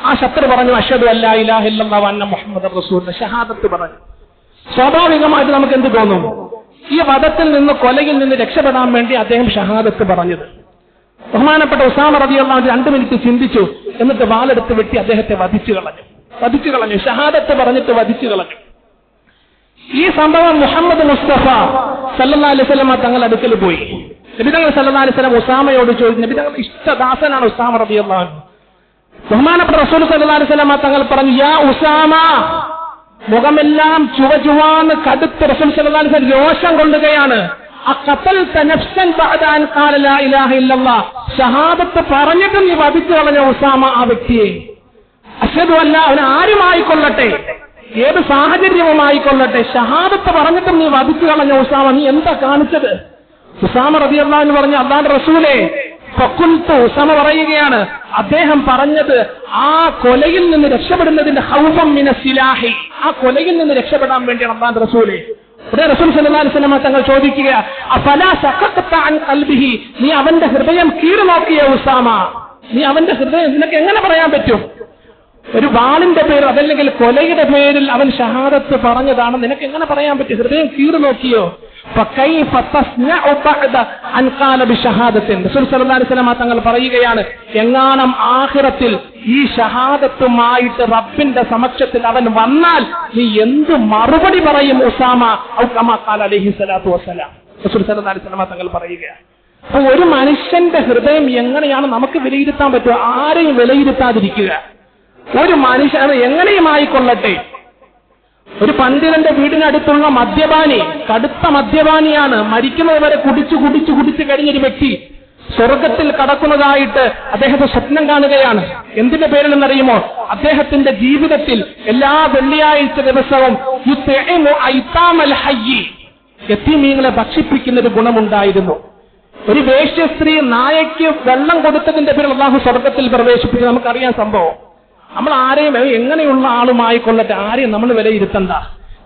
ആ ശത്രു പറഞ്ഞു, അശ്ഹദു അല്ലാ ഇലാഹ ഇല്ലല്ലാഹു അന്ന മുഹമ്മദർ റസൂലുള്ളാഹ്, ഷഹാദത്ത് പറഞ്ഞു. സ്വാഭാവികമായിട്ട് നമുക്ക് എന്ത് തോന്നും? ഈ വധത്തിൽ നിന്ന്, കൊലയിൽ നിന്ന് രക്ഷപ്പെടാൻ വേണ്ടി അദ്ദേഹം ഷഹാദത്ത് പറഞ്ഞത്. ബഹുമാനപ്പെട്ട ഉസാമ റളിയല്ലാഹു അൻഹു 2 മിനിറ്റ് ചിന്തിച്ചു. എന്നിട്ട് വാളെടുത്ത് വെട്ടി അദ്ദേഹത്തെ വധിച്ചു കളഞ്ഞു. ഷഹാദത്ത് പറഞ്ഞിട്ട് വധിച്ചു കളഞ്ഞു. ഈ സംഭവം മുഹമ്മദ് മുസ്തഫ സല്ലല്ലാഹു അലൈഹി വസല്ലം തങ്ങൾ അടുക്കൽ പോയി. നബി തങ്ങൾ സല്ലല്ലാഹു അലൈഹി വസല്ലം ഉസാമയോട് ചോദിച്ചു. നബി തങ്ങൾ ഇഷ്ടദാസനാണ് ഉസാമ റളിയല്ലാഹു അൻഹു. ബഹുമാനപ്പെട്ട റസൂൽ സല്ലല്ലാഹു അലൈഹി വസല്ലം തങ്ങൾ പറഞ്ഞു, യാ ഉസാമ. മുഖമെല്ലാം ചുവചുവാന്ന് കടുത്ത് റസൂൽ സല്ലല്ലാഹു അലൈഹി വസല്ലം രോഷം കൊള്ളുകയാണ്. ഷഹാദത്ത് പറഞ്ഞിട്ട് നീ വധിച്ചു കളഞ്ഞ ഉസാമ ആ വ്യക്തിയെ. അശ്ഹദു അല്ല, അവൻ ആരുമായിക്കൊള്ളട്ടെ, ഏത് സാഹചര്യവുമായിക്കൊള്ളട്ടെ, ഷഹാദത്ത് പറഞ്ഞിട്ടും നീ വധിച്ചു കളഞ്ഞ ഉസാമ, നീ എന്താ കാണിച്ചത്? ഉസാമ റളിയല്ലാഹു അൻഹു പറഞ്ഞു, അല്ലാഹുവിന്റെ റസൂലേ, ഫഖുൽതു, ഉസാമ പറയുകയാണ്, അദ്ദേഹം പറഞ്ഞത് ആ കൊലയിൽ നിന്ന് രക്ഷപ്പെടുന്നതിന്റെ ഖൗഫം മിനസ് സിലാഹി, ആ കൊലയിൽ നിന്ന് രക്ഷപ്പെടാൻ വേണ്ടിയാണ് അല്ലാഹുവിന്റെ റസൂലേ. ഉടനെ റസൂൽ സല്ലല്ലാഹു അലൈഹി വസല്ലം തങ്ങൾ ചോദിക്കുക, അഫലാ സഖഖത അൻ ഖൽബിഹി, നീ അവന്റെ ഹൃദയം കീറി നോക്കിയോ ഉസാമ? നീ അവന്റെ ഹൃദയം നിനക്ക് എങ്ങനെ പറയാൻ പറ്റും? ഒരു വാളിന്റെ പേരിൽ, അതല്ലെങ്കിൽ കൊലയുടെ പേരിൽ അവൻ ഷഹാദത്ത് പറഞ്ഞതാണ്, നിനക്ക് എങ്ങനെ പറയാൻ പറ്റും? ഹൃദയം കീറി നോക്കിയോ? തങ്ങൾ പറയുകയാണ്, എങ്ങാനും ആഖിറത്തിൽ ഈ ഷഹാദത്തുമായിട്ട് റബ്ബിന്റെ സമക്ഷത്തിൽ അവൻ വന്നാൽ നീ എന്ത് മറുപടി പറയും ഉസാമ? തങ്ങൾ പറയുകയാണ്. അപ്പൊ ഒരു മനുഷ്യന്റെ ഹൃദയം എങ്ങനെയാണ് നമുക്ക് വിലയിരുത്താൻ പറ്റുക? ആരെയും വിലയിരുത്താതിരിക്കുക. ഒരു മനുഷ്യൻ എങ്ങനെയും ആയിക്കൊള്ളട്ടെ, ഒരു പണ്ഡിതന്റെ വീടിനടുത്തുള്ള മദ്യപാനി, കടുത്ത മദ്യപാനിയാണ്, മരിക്കുന്നത് വരെ കുടിച്ചു കഴിഞ്ഞൊരു വ്യക്തി സ്വർഗത്തിൽ കടക്കുന്നതായിട്ട് അദ്ദേഹത്തെ സ്വപ്നം കാണുകയാണ്. എന്തിന്റെ പേരിലെന്നറിയുമോ? അദ്ദേഹത്തിന്റെ ജീവിതത്തിൽ എല്ലാ വെള്ളിയാഴ്ച ദിവസവും യതീമീങ്ങളെ ഭക്ഷിപ്പിക്കുന്ന ഒരു ഗുണമുണ്ടായിരുന്നു. ഒരു വേശ്യ സ്ത്രീ നായയ്ക്ക് വെള്ളം കൊടുത്തതിന്റെ പേരിൽ അല്ലാഹു സ്വർഗത്തിൽ പ്രവേശിപ്പിച്ചു. നമുക്കറിയാം സംഭവം. നമ്മൾ ആരെയും എങ്ങനെയുള്ള ആളുമായിക്കൊള്ളട്ടെ, ആരെയും നമ്മൾ വിലയിരുത്തണ്ട.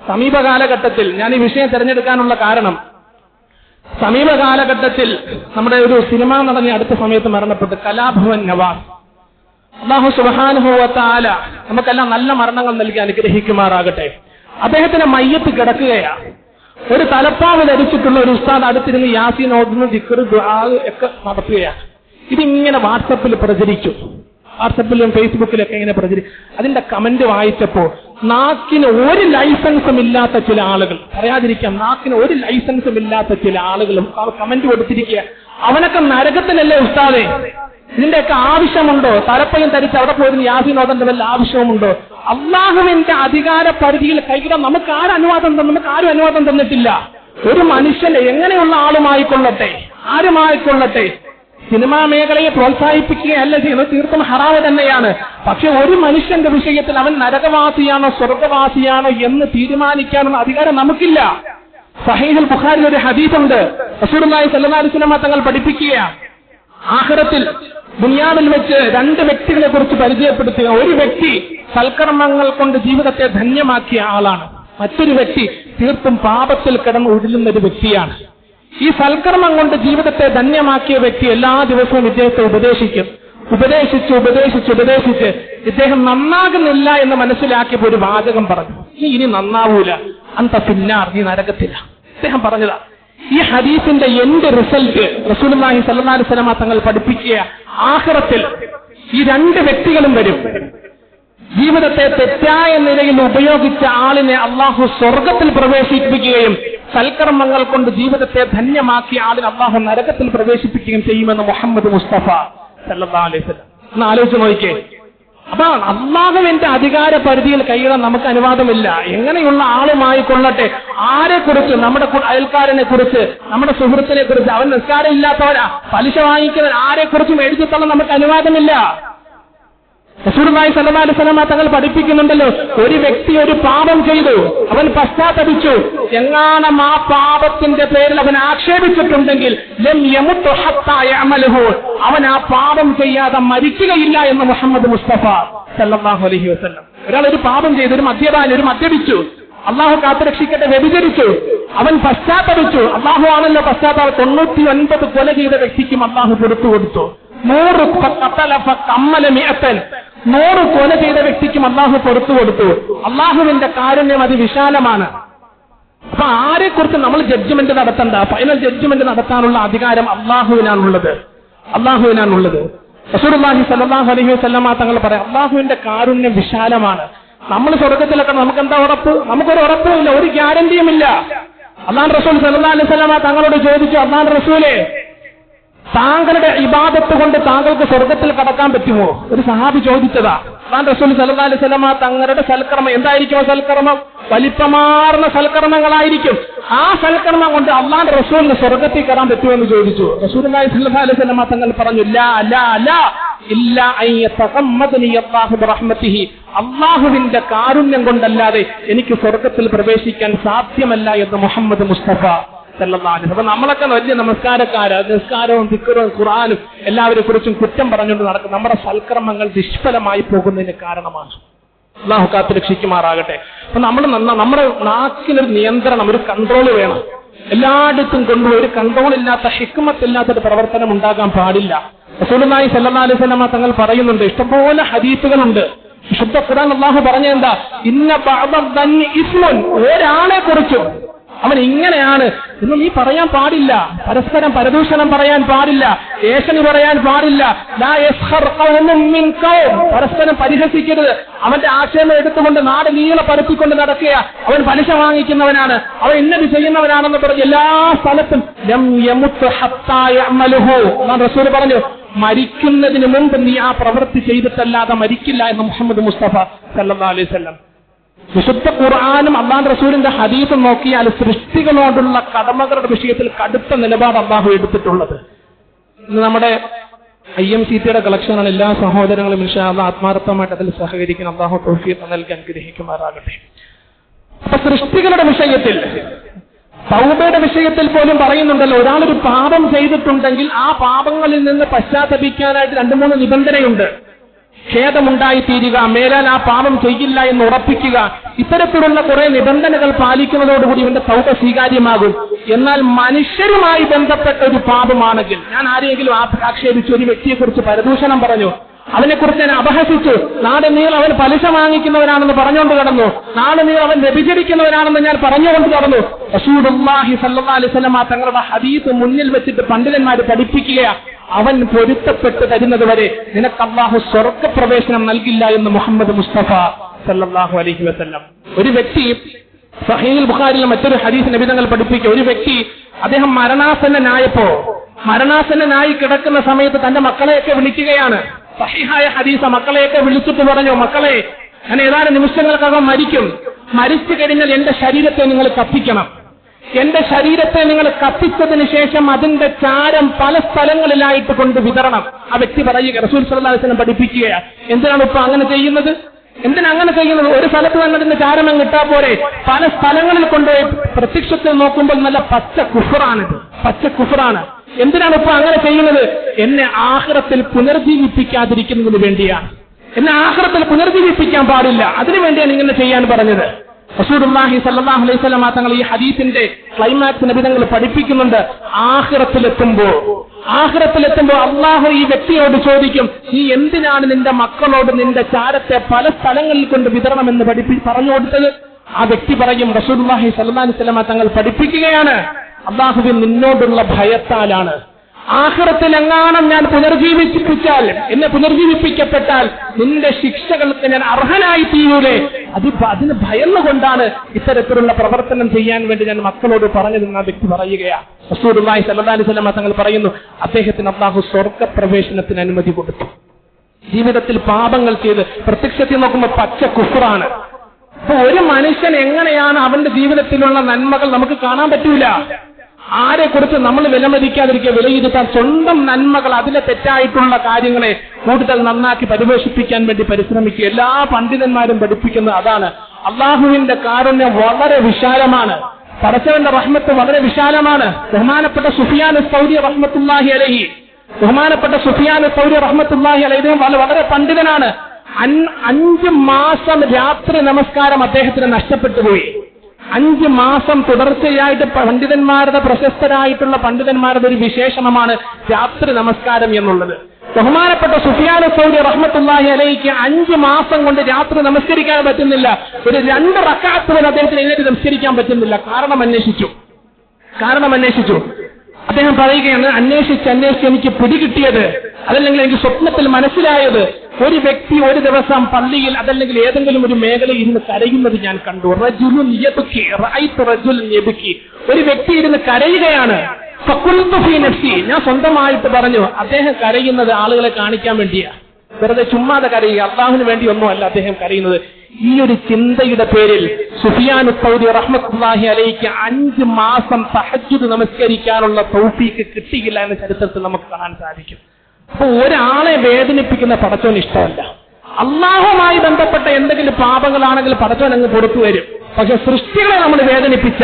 സമീപകാലഘട്ടത്തിൽ ഞാൻ ഈ വിഷയം തിരഞ്ഞെടുക്കാനുള്ള കാരണം, സമീപകാലഘട്ടത്തിൽ നമ്മുടെ ഒരു സിനിമാ നടൻ അടുത്ത സമയത്ത് മരണപ്പെട്ടു, കലാഭവൻ നവാസ്. അല്ലാഹു സുബ്ഹാനഹു വ തആല നമുക്കെല്ലാം നല്ല മരണങ്ങൾ നൽകി അനുഗ്രഹിക്കുമാറാകട്ടെ. അദ്ദേഹത്തിന്റെ മയ്യത്ത് കിടക്കുകയാണ്. ഒരു തലപ്പാവ് ധരിച്ചിട്ടുള്ള ഒരു ഉസ്താദ് അടുത്തിരുന്ന് യാസീൻ ഓതുന്നു, ദിക്ർ, ദുആ ഒക്കെ നടത്തുകയാണ്. ഇതിങ്ങനെ വാട്സപ്പിൽ പ്രചരിച്ചു. വാട്സപ്പിലും ഫേസ്ബുക്കിലൊക്കെ ഇങ്ങനെ പ്രചരിച്ചു. അതിന്റെ കമന്റ് വായിച്ചപ്പോ നാക്കിന് ഒരു ലൈസൻസും ഇല്ലാത്ത ചില ആളുകൾ, പറയാതിരിക്കാം, നാക്കിന് ഒരു ലൈസൻസും ഇല്ലാത്ത ചില ആളുകളും കമന്റ് കൊടുത്തിരിക്കുക, അവനൊക്കെ നരകത്തിലല്ലേ ഉസ്താദേ, ഇതിന്റെയൊക്കെ ആവശ്യമുണ്ടോ? തലപ്പയും ധരിച്ച് അവിടെ പോയിരുന്ന് യാസീൻ ഓതേണ്ട വല്ല ആവശ്യവുമുണ്ടോ? അള്ളാഹുവിന്റെ അധികാര പരിധിയിൽ കൈകിടാൻ നമുക്ക് ആരും അനുവാദം തന്നിട്ടില്ല. ഒരു മനുഷ്യന്റെ എങ്ങനെയുള്ള ആളുമായിക്കൊള്ളട്ടെ, ആരുമായിക്കൊള്ളട്ടെ, സിനിമാ മേഖലയെ പ്രോത്സാഹിപ്പിക്കുകയല്ല ചെയ്യുന്നത്, തീർത്തും ഹറാമ് തന്നെയാണ്. പക്ഷെ ഒരു മനുഷ്യന്റെ വിഷയത്തിൽ അവൻ നരകവാസിയാണോ സ്വർഗവാസിയാണോ എന്ന് തീരുമാനിക്കാനുള്ള അധികാരം നമുക്കില്ല. സഹീഹുൽ ബുഖാരിയിൽ ഒരു ഹദീസുണ്ട്. റസൂലുള്ളാഹി സ്വല്ലല്ലാഹു അലൈഹി വസല്ലം തങ്ങൾ പഠിപ്പിക്കുക, ആഖിറത്തിൽ ദുനിയാവിൽ വെച്ച് രണ്ട് വ്യക്തികളെ കുറിച്ച് പരിചയപ്പെടുത്തുക. ഒരു വ്യക്തി സൽക്കർമ്മങ്ങൾ കൊണ്ട് ജീവിതത്തെ ധന്യമാക്കിയ ആളാണ്, മറ്റൊരു വ്യക്തി തീർത്തും പാപത്തിൽ കിടന്ന് ഉരുളുന്ന ഒരു വ്യക്തിയാണ്. ഈ സൽക്കർമ്മം കൊണ്ട് ജീവിതത്തെ ധന്യമാക്കിയ വ്യക്തി എല്ലാ ദിവസവും ഇദ്ദേഹത്തെ ഉപദേശിച്ച് ഇദ്ദേഹം നന്നാകുന്നില്ല എന്ന് മനസ്സിലാക്കിയപ്പോൾ ഒരു വാചകം പറഞ്ഞു, നീ ഇനി നന്നാവൂല, അന്ത ഫിന്നാർ, നീ നരകത്തില്ല. ഇദ്ദേഹം പറഞ്ഞതാ. ഈ ഹദീസിന്റെ എന്റെ റിസൾട്ട് റസൂലുള്ളാഹി സ്വല്ലല്ലാഹു അലൈഹി വസല്ലം തങ്ങൾ പഠിപ്പിക്കുക, ആഖിറത്തിൽ ഈ രണ്ട് വ്യക്തികളും വരും. ജീവിതത്തെ തെറ്റായ നിലയിൽ ഉപയോഗിച്ച ആളിനെ അള്ളാഹു സ്വർഗത്തിൽ പ്രവേശിപ്പിക്കുകയും സൽക്കർമ്മങ്ങൾ കൊണ്ട് ജീവിതത്തെ ധന്യമാക്കിയ ആളിനെ അള്ളാഹു നരകത്തിൽ പ്രവേശിപ്പിക്കുകയും ചെയ്യുമെന്ന് മുഹമ്മദ് മുസ്തഫ സല്ലല്ലാഹു അലൈഹി വസല്ലം. ഒന്ന് ആലോചിച്ച് നോക്കിക്കേ. അപ്പൊ അള്ളാഹുവിന്റെ അധികാര പരിധിയിൽ കൈയിടാൻ നമുക്ക് അനുവാദമില്ല. എങ്ങനെയുള്ള ആളുമായി കൊള്ളട്ടെ, ആരെക്കുറിച്ച്, നമ്മുടെ അയൽക്കാരനെ കുറിച്ച്, നമ്മുടെ സുഹൃത്തിനെ കുറിച്ച്, അവൻ നിസ്കാരം ഇല്ലാത്തവരാ, പലിശ വാങ്ങിക്കുന്നവൻ, ആരെക്കുറിച്ചും എഴുതിത്തള്ള നമുക്ക് അനുവാദമില്ല. റസൂലുള്ളാഹി സ്വല്ലല്ലാഹു അലൈഹി വസല്ലം തങ്ങൾ പഠിപ്പിക്കുന്നുണ്ടല്ലോ, ഒരു വ്യക്തി ഒരു പാപം ചെയ്തു, അവൻ പശ്ചാത്തപിച്ചു, എങ്ങാനും ആ പാപത്തിന്റെ പേരിൽ അവൻ ആക്ഷേപിച്ചിട്ടുണ്ടെങ്കിൽ ലം യമുത് ഹത്താ യഅമലുഹു, അവൻ ആ പാപം ചെയ്യാതെ മരിക്കുകയില്ല എന്ന് മുഹമ്മദ് മുസ്തഫ സല്ലല്ലാഹു അലൈഹി വസല്ലം. ഒരാൾ ഒരു പാപം ചെയ്തു, ഒരു മദ്യപിച്ചു, അള്ളാഹു കാത്തുരക്ഷിക്കട്ടെ, വ്യഭിചരിച്ചു, അവൻ പശ്ചാത്തപിച്ചു. അള്ളാഹു ആണല്ലോ പശ്ചാത്താപം. 99 കൊല ചെയ്ത വ്യക്തിക്കും അള്ളാഹു പുറത്തു കൊടുത്തു. 100 കൊല ചെയ്ത വ്യക്തിക്കും അള്ളാഹു പുറത്തു കൊടുത്തു. അള്ളാഹുവിന്റെ കാരുണ്യം അതിവിശാലമാണ്. അപ്പൊ ആരെക്കുറിച്ച് നമ്മൾ ജഡ്ജ്മെന്റ് നടത്തണ്ട, ഫൈനൽ ജഡ്ജ്മെന്റ് നടത്താനുള്ള അധികാരം അള്ളാഹുവിനാണുള്ളത്. റസൂലുള്ളാഹി സ്വല്ലല്ലാഹു അലൈഹി വസല്ലം തങ്ങൾ പറയാം, അള്ളാഹുവിന്റെ കാരുണ്യം വിശാലമാണ്. നമ്മൾ സ്വർഗത്തിലൊക്കെ നമുക്ക് എന്താ ഉറപ്പ്? നമുക്കൊരു ഉറപ്പുമില്ല, ഒരു ഗ്യാരണ്ടിയുമില്ല. അല്ലാഹു റസൂൽ സ്വല്ലല്ലാഹു അലൈഹി വസല്ലം തങ്ങളോട് ചോദിച്ചു, അല്ലാഹു റസൂലേ, താങ്കളുടെ ഇബാദത്ത് കൊണ്ട് താങ്കൾക്ക് സ്വർഗത്തിൽ കടക്കാൻ പറ്റുമോ? ഒരു സഹാബി ചോദിച്ചതാ. അല്ലാഹു റസൂൽ സ്വല്ലല്ലാഹു അലൈഹി വസല്ലം തങ്ങളുടെ സൽക്കർമ്മം എന്തായിരിക്കും? സൽക്കർമ്മം വലിപ്പമാർന്ന സൽക്കർമ്മങ്ങളായിരിക്കും. ആ സൽക്കർമ്മം കൊണ്ട് അല്ലാഹു റസൂലിന് സ്വർഗത്തിൽ കയറാൻ പറ്റുമെന്ന് ചോദിച്ചു. റസൂലുള്ളാഹി സ്വല്ലല്ലാഹു അലൈഹി വസല്ലം തങ്ങൾ പറഞ്ഞു, ലാ ഇല്ലാ അൻ യതഗമ്മദനി അല്ലാഹു ബിറഹ്മതിഹി, അല്ലാഹുവിന്റെ കാരുണ്യം കൊണ്ടല്ലാതെ എനിക്ക് സ്വർഗത്തിൽ പ്രവേശിക്കാൻ സാധ്യമല്ല എന്ന് മുഹമ്മദ് മുസ്തഫ സല്ലല്ലാഹു അലൈഹി വസല്ലം. അപ്പൊ നമ്മളൊക്കെ വലിയ നമസ്കാരക്കാര്, നിസ്കാരവും ദിക്റും ഖുർആനും എല്ലാവരെ കുറിച്ചും കുറ്റം പറഞ്ഞുകൊണ്ട് നടക്കും. നമ്മുടെ സൽക്കർമ്മങ്ങൾ നിഷ്ഫലമായി പോകുന്നതിന് കാരണമാണ്. അല്ലാഹു കാത്ത് രക്ഷിക്കുമാറാകട്ടെ. അപ്പൊ നമ്മുടെ നാക്കിനൊരു നിയന്ത്രണം, ഒരു കൺട്രോൾ വേണം. എല്ലായിടത്തും കൊണ്ടുപോയി ഒരു കൺട്രോൾ ഇല്ലാത്ത, ഹിക്മത്തില്ലാത്തൊരു പ്രവർത്തനം ഉണ്ടാകാൻ പാടില്ല. റസൂലുള്ളാഹി സ്വല്ലല്ലാഹു അലൈഹി വസല്ലം തങ്ങൾ പറയുന്നുണ്ട്, ഇഷ്ടംപോലെ ഹദീസുകളുണ്ട്. വിശുദ്ധ ഖുർആൻ അല്ലാഹു പറഞ്ഞെന്താ, ഇന്ന ബഅദ ഇസ്മുൻ, ഒരാളെ കുറിച്ചും അവൻ ഇങ്ങനെയാണ് എന്ന് നീ പറയാൻ പാടില്ല. പരസ്പരം പരദൂഷണം പറയാൻ പാടില്ല, ഏഷണി പറയാൻ പാടില്ല. ലാ യസ്ഖർ ഖൗമുൻ മിൻ ഖൗം, പരസ്പരം പരിഹസിക്കരുത്. അവന്റെ ആശയം എടുത്തുകൊണ്ട് നാട് നീളെ പരത്തിക്കൊണ്ട് നടക്കുക, അവൻ പലിശ വാങ്ങിക്കുന്നവനാണ്, അവൻ ഇന്നത് ചെയ്യുന്നവനാണെന്ന് പറഞ്ഞ് എല്ലാ സ്ഥലത്തും ലം യമുത് ഹത്താ യഅമലുഹു. റസൂൽ പറഞ്ഞു, മരിക്കുന്നതിന് മുമ്പ് നീ ആ പ്രവൃത്തി ചെയ്തിട്ടല്ലാതെ മരിക്കില്ല എന്ന് മുഹമ്മദ് മുസ്തഫ സല്ലല്ലാഹു അലൈഹി വസല്ലം. വിശുദ്ധ ഖുർആനും അല്ലാഹു റസൂലിന്റെ ഹദീസും നോക്കിയാൽ സൃഷ്ടികളോടുള്ള കടമകളുടെ വിഷയത്തിൽ കടുത്ത നിലപാട് അല്ലാഹു എടുത്തിട്ടുള്ളത്. ഇന്ന് നമ്മുടെ IMCTയുടെ കളക്ഷനാണ്. എല്ലാ സഹോദരങ്ങളും ഇൻഷാ അല്ലാഹ് ആത്മാർത്ഥമായിട്ട് അതിൽ സഹകരിക്കാൻ അല്ലാഹു തൗഫീഖ് നൽകി അനുഗ്രഹിക്കുമാറാകട്ടെ. അപ്പൊ സൃഷ്ടികളുടെ വിഷയത്തിൽ, തൗബയുടെ വിഷയത്തിൽ പോലും പറയുന്നുണ്ടല്ലോ, ഒരാളൊരു പാപം ചെയ്തിട്ടുണ്ടെങ്കിൽ ആ പാപങ്ങളിൽ നിന്ന് പശ്ചാത്തപിക്കാനായിട്ട് 2-3 നിബന്ധനയുണ്ട്. ഖേദമുണ്ടായിത്തീരുക, മേലാൽ ആ പാപം ചെയ്യില്ല എന്ന് ഉറപ്പിക്കുക. ഇത്തരത്തിലുള്ള കുറെ നിബന്ധനകൾ പാലിക്കുന്നതോടുകൂടി ഇവന്റെ തൗബ സ്വീകാര്യമാകും. എന്നാൽ മനുഷ്യരുമായി ബന്ധപ്പെട്ട ഒരു പാപമാണെങ്കിൽ, ഞാൻ ആരെങ്കിലും ആക്ഷേപിച്ചു, ഒരു വ്യക്തിയെക്കുറിച്ച് പരദൂഷണം പറഞ്ഞു, അവനെക്കുറിച്ച് ഞാൻ അപഹസിച്ചു, നാട് നീളം അവൻ പലിശ വാങ്ങിക്കുന്നവനാണെന്ന് പറഞ്ഞുകൊണ്ട് കടന്നു, നാട് നീളം അവൻ വ്യഭിചരിക്കുന്നവനാണെന്ന് ഞാൻ പറഞ്ഞുകൊണ്ട് കടന്നു, റസൂലുള്ളാഹി സ്വല്ലല്ലാഹു അലൈഹി വസല്ലം തങ്ങളുടെ ഹദീസ് മുന്നിൽ വെച്ചിട്ട് പണ്ഡിതന്മാർ പഠിപ്പിക്കുക, അവൻ പൊരുത്തപ്പെട്ട് തരുന്നത് വരെ നിനക്ക് അല്ലാഹു സ്വർഗപ്രവേശനം നൽകില്ല എന്ന് മുഹമ്മദ് മുസ്തഫ സല്ലല്ലാഹു അലൈഹി വസല്ലം. ഒരു വ്യക്തി, സഹീഹുൽ ബുഖാരിയിലെ മറ്റൊരു ഹദീസ് നബി തങ്ങൾ പഠിപ്പിക്കുക, ഒരു വ്യക്തി അദ്ദേഹം മരണാസന്നനായി കിടക്കുന്ന സമയത്ത് തന്റെ മക്കളെയൊക്കെ വിളിക്കുകയാണ്. സഹീഹായ ഹദീസ. മക്കളെയൊക്കെ വിളിച്ചിട്ട് പറഞ്ഞു, മക്കളെ, ഞാൻ ഏതാനും നിമിഷങ്ങൾക്കകം മരിക്കും, മരിച്ചു കഴിഞ്ഞാൽ എന്റെ ശരീരത്തെ നിങ്ങൾ കത്തിക്കണം, എന്റെ ശരീരത്തെ നിങ്ങൾ കത്തിച്ചതിന് ശേഷം അതിന്റെ ചാരം പല സ്ഥലങ്ങളിലായിട്ട് കൊണ്ട് വിതരണം. ആ വ്യക്തി പറയുക, റസൂൽ സല്ലല്ലാഹു അലൈഹി വസല്ലം പഠിപ്പിക്കുകയാണ്. എന്തിനാണ് ഇപ്പൊ അങ്ങനെ ചെയ്യുന്നത്? എന്തിനങ്ങനെ ചെയ്യുന്നത്? ഒരു സ്ഥലത്ത് വന്നതിന്റെ ചാരം കിട്ടാ പോരെ, പല സ്ഥലങ്ങളിൽ കൊണ്ടുപോയി പ്രത്യക്ഷത്തിൽ നോക്കുമ്പോൾ നല്ല പച്ച കുഫറാണിത്, പച്ച കുഫറാണ്. എന്തിനാണ് ഇപ്പൊ അങ്ങനെ ചെയ്യുന്നത്? എന്നെ ആഖിറത്തിൽ പുനർജീവിപ്പിക്കാതിരിക്കുന്നതിന് വേണ്ടിയാണ്. എന്നെ ആഖിറത്തിൽ പുനർജീവിപ്പിക്കാൻ പാടില്ല, അതിനുവേണ്ടിയാണ് ഇങ്ങനെ ചെയ്യാൻ പറഞ്ഞത്. റസൂലുള്ളാഹി സ്വല്ലല്ലാഹു അലൈഹി വസല്ലം തങ്ങൾ ഈ ഹദീസിന്റെ ക്ലൈമാക്സ് നബി തങ്ങൾ പഠിപ്പിക്കുന്നുണ്ട്. ആഖിറത്തിലെത്തുമ്പോൾ അള്ളാഹു ഈ വ്യക്തിയോട് ചോദിക്കും, നീ എന്തിനാണ് നിന്റെ മക്കളോട് നിന്റെ ചാരത്തെ പല സ്ഥലങ്ങളിൽ കൊണ്ട് വിതരണമെന്ന് പറഞ്ഞു കൊടുത്തത്? ആ വ്യക്തി പറയും, റസൂലുള്ളാഹി സ്വല്ലല്ലാഹു അലൈഹി വസല്ലം തങ്ങൾ പഠിപ്പിക്കുകയാണ്, അള്ളാഹുവിൻ നിന്നോടുള്ള ഭയത്താലാണ്. ആഖിറത്തിൽ എങ്ങാനും ഞാൻ എന്നെ പുനർജീവിപ്പിക്കപ്പെട്ടാൽ നിന്റെ ശിക്ഷകൾക്ക് ഞാൻ അർഹനായി തീരൂലേ, അതിന് ഭയന്നുകൊണ്ടാണ് ഇത്തരത്തിലുള്ള പ്രവർത്തനം ചെയ്യാൻ വേണ്ടി ഞാൻ മക്കളോട് പറഞ്ഞതെന്ന് ആ വ്യക്തി പറയുകയാണ്. റസൂലുള്ളാഹി സ്വല്ലല്ലാഹു അലൈഹി വസല്ലം തങ്ങൾ പറയുന്നു, അദ്ദേഹത്തിന് അല്ലാഹു സ്വർഗ്ഗപ്രവേശനത്തിന് അനുമതി കൊടുത്തു. ജീവിതത്തിൽ പാപങ്ങൾ ചെയ്ത് പ്രത്യക്ഷത്തിൽ നോക്കുമ്പോൾ പച്ച കുഫറാണ്. അപ്പൊ ഒരു മനുഷ്യൻ എങ്ങനെയാണ് അവന്റെ ജീവിതത്തിലുള്ള നന്മകൾ നമുക്ക് കാണാൻ പറ്റൂല. ആരെക്കുറിച്ച് നമ്മൾ വിലമതിക്കാതിരിക്കുക, വിലയിരുത്താൻ സ്വന്തം നന്മകൾ, അതിലെ തെറ്റായിട്ടുള്ള കാര്യങ്ങളെ കൂടുതൽ നന്നാക്കി പരിപോഷിപ്പിക്കാൻ വേണ്ടി പരിശ്രമിക്കുക. എല്ലാ പണ്ഡിതന്മാരും പഠിപ്പിക്കുന്നത് അതാണ്. അള്ളാഹുവിന്റെ കാരുണ്യം വളരെ വിശാലമാണ്, പടച്ചവന്റെ റഹ്മത്ത് വളരെ വിശാലമാണ്. ബഹുമാനപ്പെട്ട സുഫിയാൻ സൗരി റഹ്മത്തുള്ളാഹി അലൈഹി അദ്ദേഹം വളരെ പണ്ഡിതനാണ്. 5 മാസം രാത്രി നമസ്കാരം അദ്ദേഹത്തിന് നഷ്ടപ്പെട്ടു പോയി. 5 മാസം തുടർച്ചയായിട്ട് പണ്ഡിതന്മാരുടെ, പ്രശസ്തരായിട്ടുള്ള പണ്ഡിതന്മാരുടെ ഒരു വിശേഷണമാണ് രാത്രി നമസ്കാരം എന്നുള്ളത്. ബഹുമാനപ്പെട്ട സുഫിയാൻ സൗരി റഹ്മത്തുള്ളാഹി അലൈഹിക്ക് 5 മാസം കൊണ്ട് രാത്രി നമസ്കരിക്കാൻ പറ്റുന്നില്ല. ഒരു 2 റക്അത്ത് പോലും അദ്ദേഹത്തിന് എഴുന്നേറ്റ് നമസ്കരിക്കാൻ പറ്റുന്നില്ല. കാരണം അന്വേഷിച്ചു. അദ്ദേഹം പറയുകയാണ്, അന്വേഷിച്ച് എനിക്ക് പിടികിട്ടിയത്, അതല്ലെങ്കിൽ എനിക്ക് സ്വപ്നത്തിൽ മനസ്സിലായത്, ഒരു വ്യക്തി ഒരു ദിവസം പള്ളിയിൽ അതല്ലെങ്കിൽ ഏതെങ്കിലും ഒരു മേഖലയിൽ ഇരുന്ന് കരയുന്നത് ഞാൻ കണ്ടു. ഒരു വ്യക്തി ഇരുന്ന് കരയുകയാണ്. ഞാൻ സ്വന്തമായിട്ട് പറഞ്ഞു, അദ്ദേഹം കരയുന്നത് ആളുകളെ കാണിക്കാൻ വേണ്ടിയാണ്, വെറുതെ ചുമ്മാതെ കരയുക, അള്ളാഹുവിന് വേണ്ടി ഒന്നുമല്ല അദ്ദേഹം കരയുന്നത്. ഈ ഒരു ചിന്തയുടെ പേരിൽ സുഫിയാൻ സൗരി റഹ്മത്തുള്ളാഹി അലൈഹിക്ക് 5 മാസം തഹജ്ജുദ് നമസ്കരിക്കാനുള്ള തൗഫീക്ക് കിട്ടിയില്ല എന്ന ചരിത്രത്തിൽ നമുക്ക് കാണാൻ സാധിക്കും. അപ്പൊ ഒരാളെ വേദനിപ്പിക്കുന്ന പടച്ചോന് ഇഷ്ടമല്ല. അള്ളാഹുമായി ബന്ധപ്പെട്ട എന്തെങ്കിലും പാപങ്ങളാണെങ്കിൽ പടച്ചോൻ അങ്ങ് പുറത്തു വരും. പക്ഷെ സൃഷ്ടികളെ നമ്മൾ വേദനിപ്പിച്ച,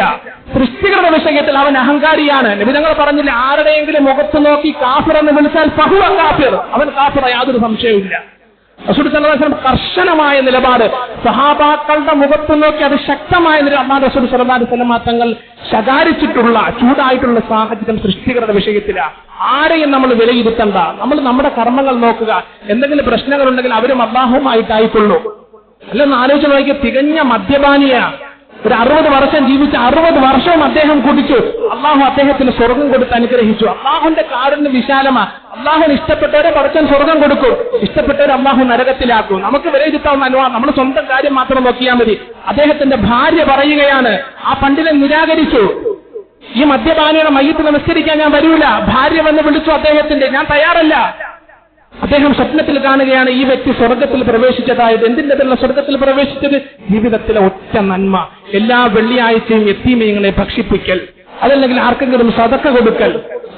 സൃഷ്ടികളുടെ വിഷയത്തിൽ അവൻ അഹങ്കാരിയാണ്. നബി തങ്ങൾ പറഞ്ഞില്ല, ആരുടെയെങ്കിലും മുഖത്ത് നോക്കി കാഫിർ എന്ന് വിളിച്ചാൽ ഫഹുവ കാഫിർ, അവൻ കാഫിർ, യാതൊരു സംശയവുമില്ല. റസൂൽ സല്ലല്ലാഹു അലൈഹി വസല്ലം കർശനമായ നിലപാട്, സഹാബാക്കളുടെ മുഖത്ത് നോക്കി അത് ശക്തമായ അല്ലാഹു റസൂൽ സല്ലല്ലാഹു അലൈഹി വസല്ലം തങ്ങൾ ശകാരിച്ചിട്ടുള്ള ചൂടായിട്ടുള്ള സാഹചര്യം സൃഷ്ടികളുടെ വിഷയത്തിലാണ്. ആരെയും നമ്മൾ വിലയിരുത്തണ്ട, നമ്മൾ നമ്മുടെ കർമ്മങ്ങൾ നോക്കുക. എന്തെങ്കിലും പ്രശ്നങ്ങൾ ഉണ്ടെങ്കിൽ അവരും അല്ലാഹുമായിട്ടായിക്കൊള്ളൂ. അല്ലെന്ന് ആലോചിച്ച് നോക്കിയ തികഞ്ഞ മദ്യപാനിയാണ്. ഒരു 60 വർഷം ജീവിച്ച 60 വർഷവും അദ്ദേഹം കുടിച്ചു. അള്ളാഹു അദ്ദേഹത്തിന് സ്വർഗം കൊടുത്ത് അനുഗ്രഹിച്ചു. അള്ളാഹുന്റെ കാരുണ്യം വിശാലമാണ്. അള്ളാഹുവിന് ഇഷ്ടപ്പെട്ടവരെ പടച്ചൻ സ്വർഗം കൊടുക്കും, ഇഷ്ടപ്പെട്ടവരെ അള്ളാഹു നരകത്തിലാക്കും. നമുക്ക് വിലയിരുത്താവുന്ന അനുഭവം, നമ്മൾ സ്വന്തം കാര്യം മാത്രം നോക്കിയാൽ മതി. അദ്ദേഹത്തിന്റെ ഭാര്യ പറയുകയാണ്, ആ പണ്ഡിതൻ നിരാകരിച്ചു, ഈ മദ്യപാനിയുടെ മയ്യത്ത് നമസ്കരിക്കാൻ ഞാൻ വരൂല. ഭാര്യ വന്ന് വിളിച്ചു അദ്ദേഹത്തിന്റെ, ഞാൻ തയ്യാറല്ല. അദ്ദേഹം സ്വപ്നത്തിൽ കാണുകയാണ് ഈ വ്യക്തി സ്വർഗത്തിൽ പ്രവേശിച്ചതായത്. എന്തിന്റെ പേരിലുള്ള സ്വർഗത്തിൽ പ്രവേശിച്ചത്? ജീവിതത്തിലെ ഒറ്റ നന്മ. എല്ലാ വെള്ളിയാഴ്ചയും യതീമീങ്ങളെ ഭക്ഷിപ്പിക്കൽ, അതല്ലെങ്കിൽ ആർക്കെങ്കിലും സദഖ കൊടുക്കൽ.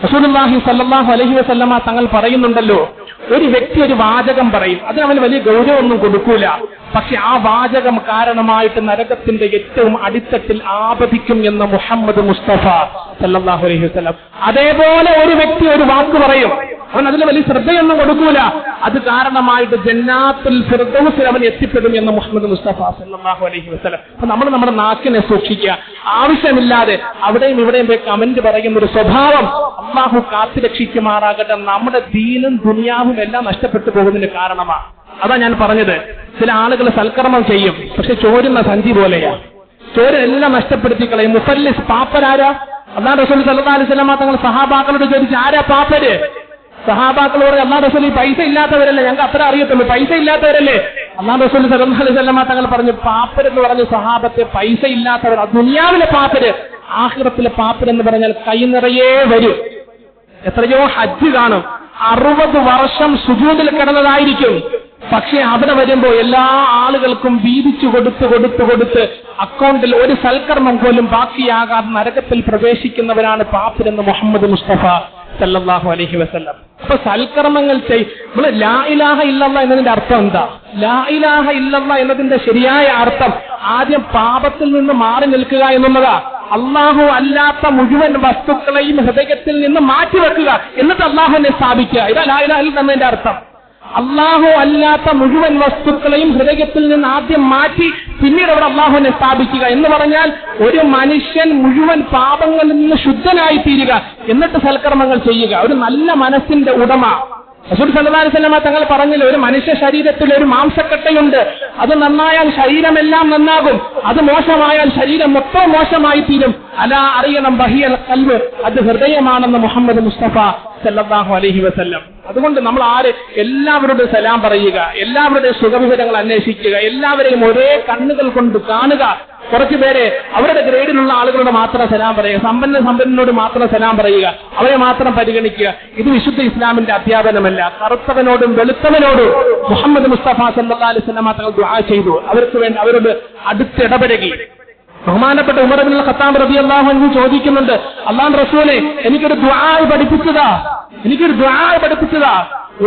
റസൂലുള്ളാഹി സ്വല്ലല്ലാഹു അലൈഹി വസല്ലമ തങ്ങൾ പറയുന്നുണ്ടല്ലോ, ഒരു വ്യക്തി ഒരു വാചകം പറയും, അതിന് അവന് വലിയ ഗൗരവമൊന്നും കൊടുക്കൂല, പക്ഷെ ആ വാചകം കാരണമായിട്ട് നരകത്തിന്റെ ഏറ്റവും അടിത്തട്ടിൽ ആപതിക്കും എന്ന് മുഹമ്മദ് മുസ്തഫ സല്ലല്ലാഹു അലൈഹി വസല്ലം. അതേപോലെ ഒരു വ്യക്തി ഒരു വാക്ക് പറയും, അവൻ അതിന് വലിയ ശ്രദ്ധയൊന്നും കൊടുക്കൂല, അത് കാരണമായിട്ട് ജന്നാത്തുൽ ഫിർദൗസിൽ അവൻ എത്തിപ്പെടും എന്ന് മുഹമ്മദ് മുസ്തഫ സല്ലല്ലാഹു അലൈഹി വസല്ലം. അപ്പൊ നമ്മൾ നമ്മുടെ നാക്കിനെ സൂക്ഷിക്കുക. ആവശ്യമില്ലാതെ അവിടെയും ഇവിടെയും പോയി കമന്റ് പറയുന്ന ഒരു സ്വഭാവം അള്ളാഹു കാത്തുരക്ഷിക്കുമാറാകട്ടെ. നമ്മുടെ ദീനും ദുനിയാവും എല്ലാം നഷ്ടപ്പെട്ടു പോകുന്നതിന് കാരണമാണ്. അതാ ഞാൻ പറഞ്ഞത്, ചില ആളുകൾ സൽക്കർമ്മം ചെയ്യും, പക്ഷെ ചോരുന്ന സഞ്ചി പോലെയാ, ചോരെല്ലാം നഷ്ടപ്പെടുത്തി കളയും. മുഫല്ലിസ്, പാപ്പരാരാ? അല്ലാഹു റസൂൽ സല്ലല്ലാഹു അലൈഹി വസല്ലം തങ്ങൾ സഹാബാക്കളോട് ചോദിച്ചു, ആരാ പാപ്പര്? സഹാബാക്കളോട് അല്ലാഹു റസൂൽ പൈസ ഇല്ലാത്തവരല്ലേ, ഞങ്ങൾക്ക് അത്ര അറിയത്തുള്ളൂ, പൈസ ഇല്ലാത്തവരല്ലേ? അല്ലാഹു റസൂൽ സല്ലല്ലാഹു അലൈഹി വസല്ലം തങ്ങൾ പറഞ്ഞു, പാപ്പരെന്ന് പറഞ്ഞു സഹാബത്തെ പൈസ ഇല്ലാത്തവർ. ദുനിയാവിലെ പാപ്പര്, ആഖിറത്തിലെ പാപ്പരെന്ന് പറഞ്ഞാൽ കൈ നിറയെ വരും. എത്രയോ ഹജ്ജ് കാണും, 60 വർഷം സുജൂദിൽ കിടന്നതായിരിക്കും, പക്ഷെ അവിടെ വരുമ്പോ എല്ലാ ആളുകൾക്കും വീതിച്ചു കൊടുത്ത് അക്കൗണ്ടിൽ ഒരു സൽക്കർമ്മം പോലും ബാക്കിയാകാതെ നരകത്തിൽ പ്രവേശിക്കുന്നവരാണ് പാപ്പിരെന്ന് മുഹമ്മദ് മുസ്തഫ സല്ലല്ലാഹു അലൈഹി വസല്ലം. അപ്പൊ സൽക്കർമ്മങ്ങൾ നമ്മള് ലാ ഇലാഹ ഇല്ലല്ലാഹ് എന്നതിന്റെ അർത്ഥം എന്താ? ലാ ഇലാഹ ഇല്ലല്ലാഹ് എന്നതിന്റെ ശരിയായ അർത്ഥം ആദ്യം പാപത്തിൽ നിന്ന് മാറി നിൽക്കുക എന്നുള്ളതാ. അള്ളാഹു അല്ലാത്ത മുഴുവൻ വസ്തുക്കളെയും ഹൃദയത്തിൽ നിന്ന് മാറ്റിവെക്കുക, എന്നിട്ട് അള്ളാഹുവിനെ സ്ഥാപിക്കുക. ഇതാ ലാ ഇലാഹ ഇല്ലല്ലാഹ് എന്നതിന്റെ അർത്ഥം. അള്ളാഹു അല്ലാത്ത മുഴുവൻ വസ്തുക്കളെയും ഹൃദയത്തിൽ നിന്ന് ആദ്യം മാറ്റി പിന്നീട് അവിടെ അള്ളാഹുവിനെ സ്ഥാപിക്കുക എന്ന് പറഞ്ഞാൽ ഒരു മനുഷ്യൻ മുഴുവൻ പാപങ്ങളിൽ നിന്ന് ശുദ്ധനായി തീരുക, എന്നിട്ട് സൽക്കർമ്മങ്ങൾ ചെയ്യുക. ഒരു നല്ല മനസ്സിന്റെ ഉടമ. റസൂൽ സല്ലല്ലാഹു അലൈഹി വസല്ലം തങ്ങൾ പറഞ്ഞില്ല, ഒരു മനുഷ്യ ശരീരത്തിൽ ഒരു മാംസക്കട്ടയുണ്ട്, അത് നന്നായാൽ ശരീരമെല്ലാം നന്നാകും, അത് മോശമായാൽ ശരീരം മൊത്തം മോശമായി തീരും. അലാ അറിയണം ബഹിയൽ ഖൽബ്, അത് ഹൃദയമാണെന്ന് മുഹമ്മദ് മുസ്തഫ സല്ലല്ലാഹു അലൈഹി വസല്ലം. അതുകൊണ്ട് നമ്മൾ എല്ലാവരോടും സലാം പറയുക, എല്ലാവരുടെയും സുഖവിവരങ്ങൾ അന്വേഷിക്കുക, എല്ലാവരെയും ഒരേ കണ്ണുകൾ കൊണ്ട് കാണുക. കുറച്ചു പേരെ അവരുടെ ഗ്രേഡിലുള്ള ആളുകളോട് മാത്രം സലാം പറയുക, സമ്പന്നനോട് മാത്രം സലാം പറയുക, അവരെ മാത്രം പരിഗണിക്കുക. ഇത് വിശുദ്ധ ഇസ്ലാമിന്റെ അധ്യാപനമല്ല. കറുത്തവനോടും വെളുത്തവനോടും മുഹമ്മദ് മുസ്തഫ സല്ലല്ലാഹു അലൈഹി വസല്ലം തങ്ങൾ ദുആ ചെയ്തു, അവർക്ക് വേണ്ടി അവരോട് അടുത്തിടപഴകി. ബഹുമാനപ്പെട്ട ഉമർ ഇബ്നുൽ ഖത്താബ് റളിയല്ലാഹു അൻഹു ചോദിക്കുന്നുണ്ട്, അല്ലാഹുവിന്റെ റസൂലേ, എനിക്കൊരു ദുആ പഠിപ്പിച്ചതാ.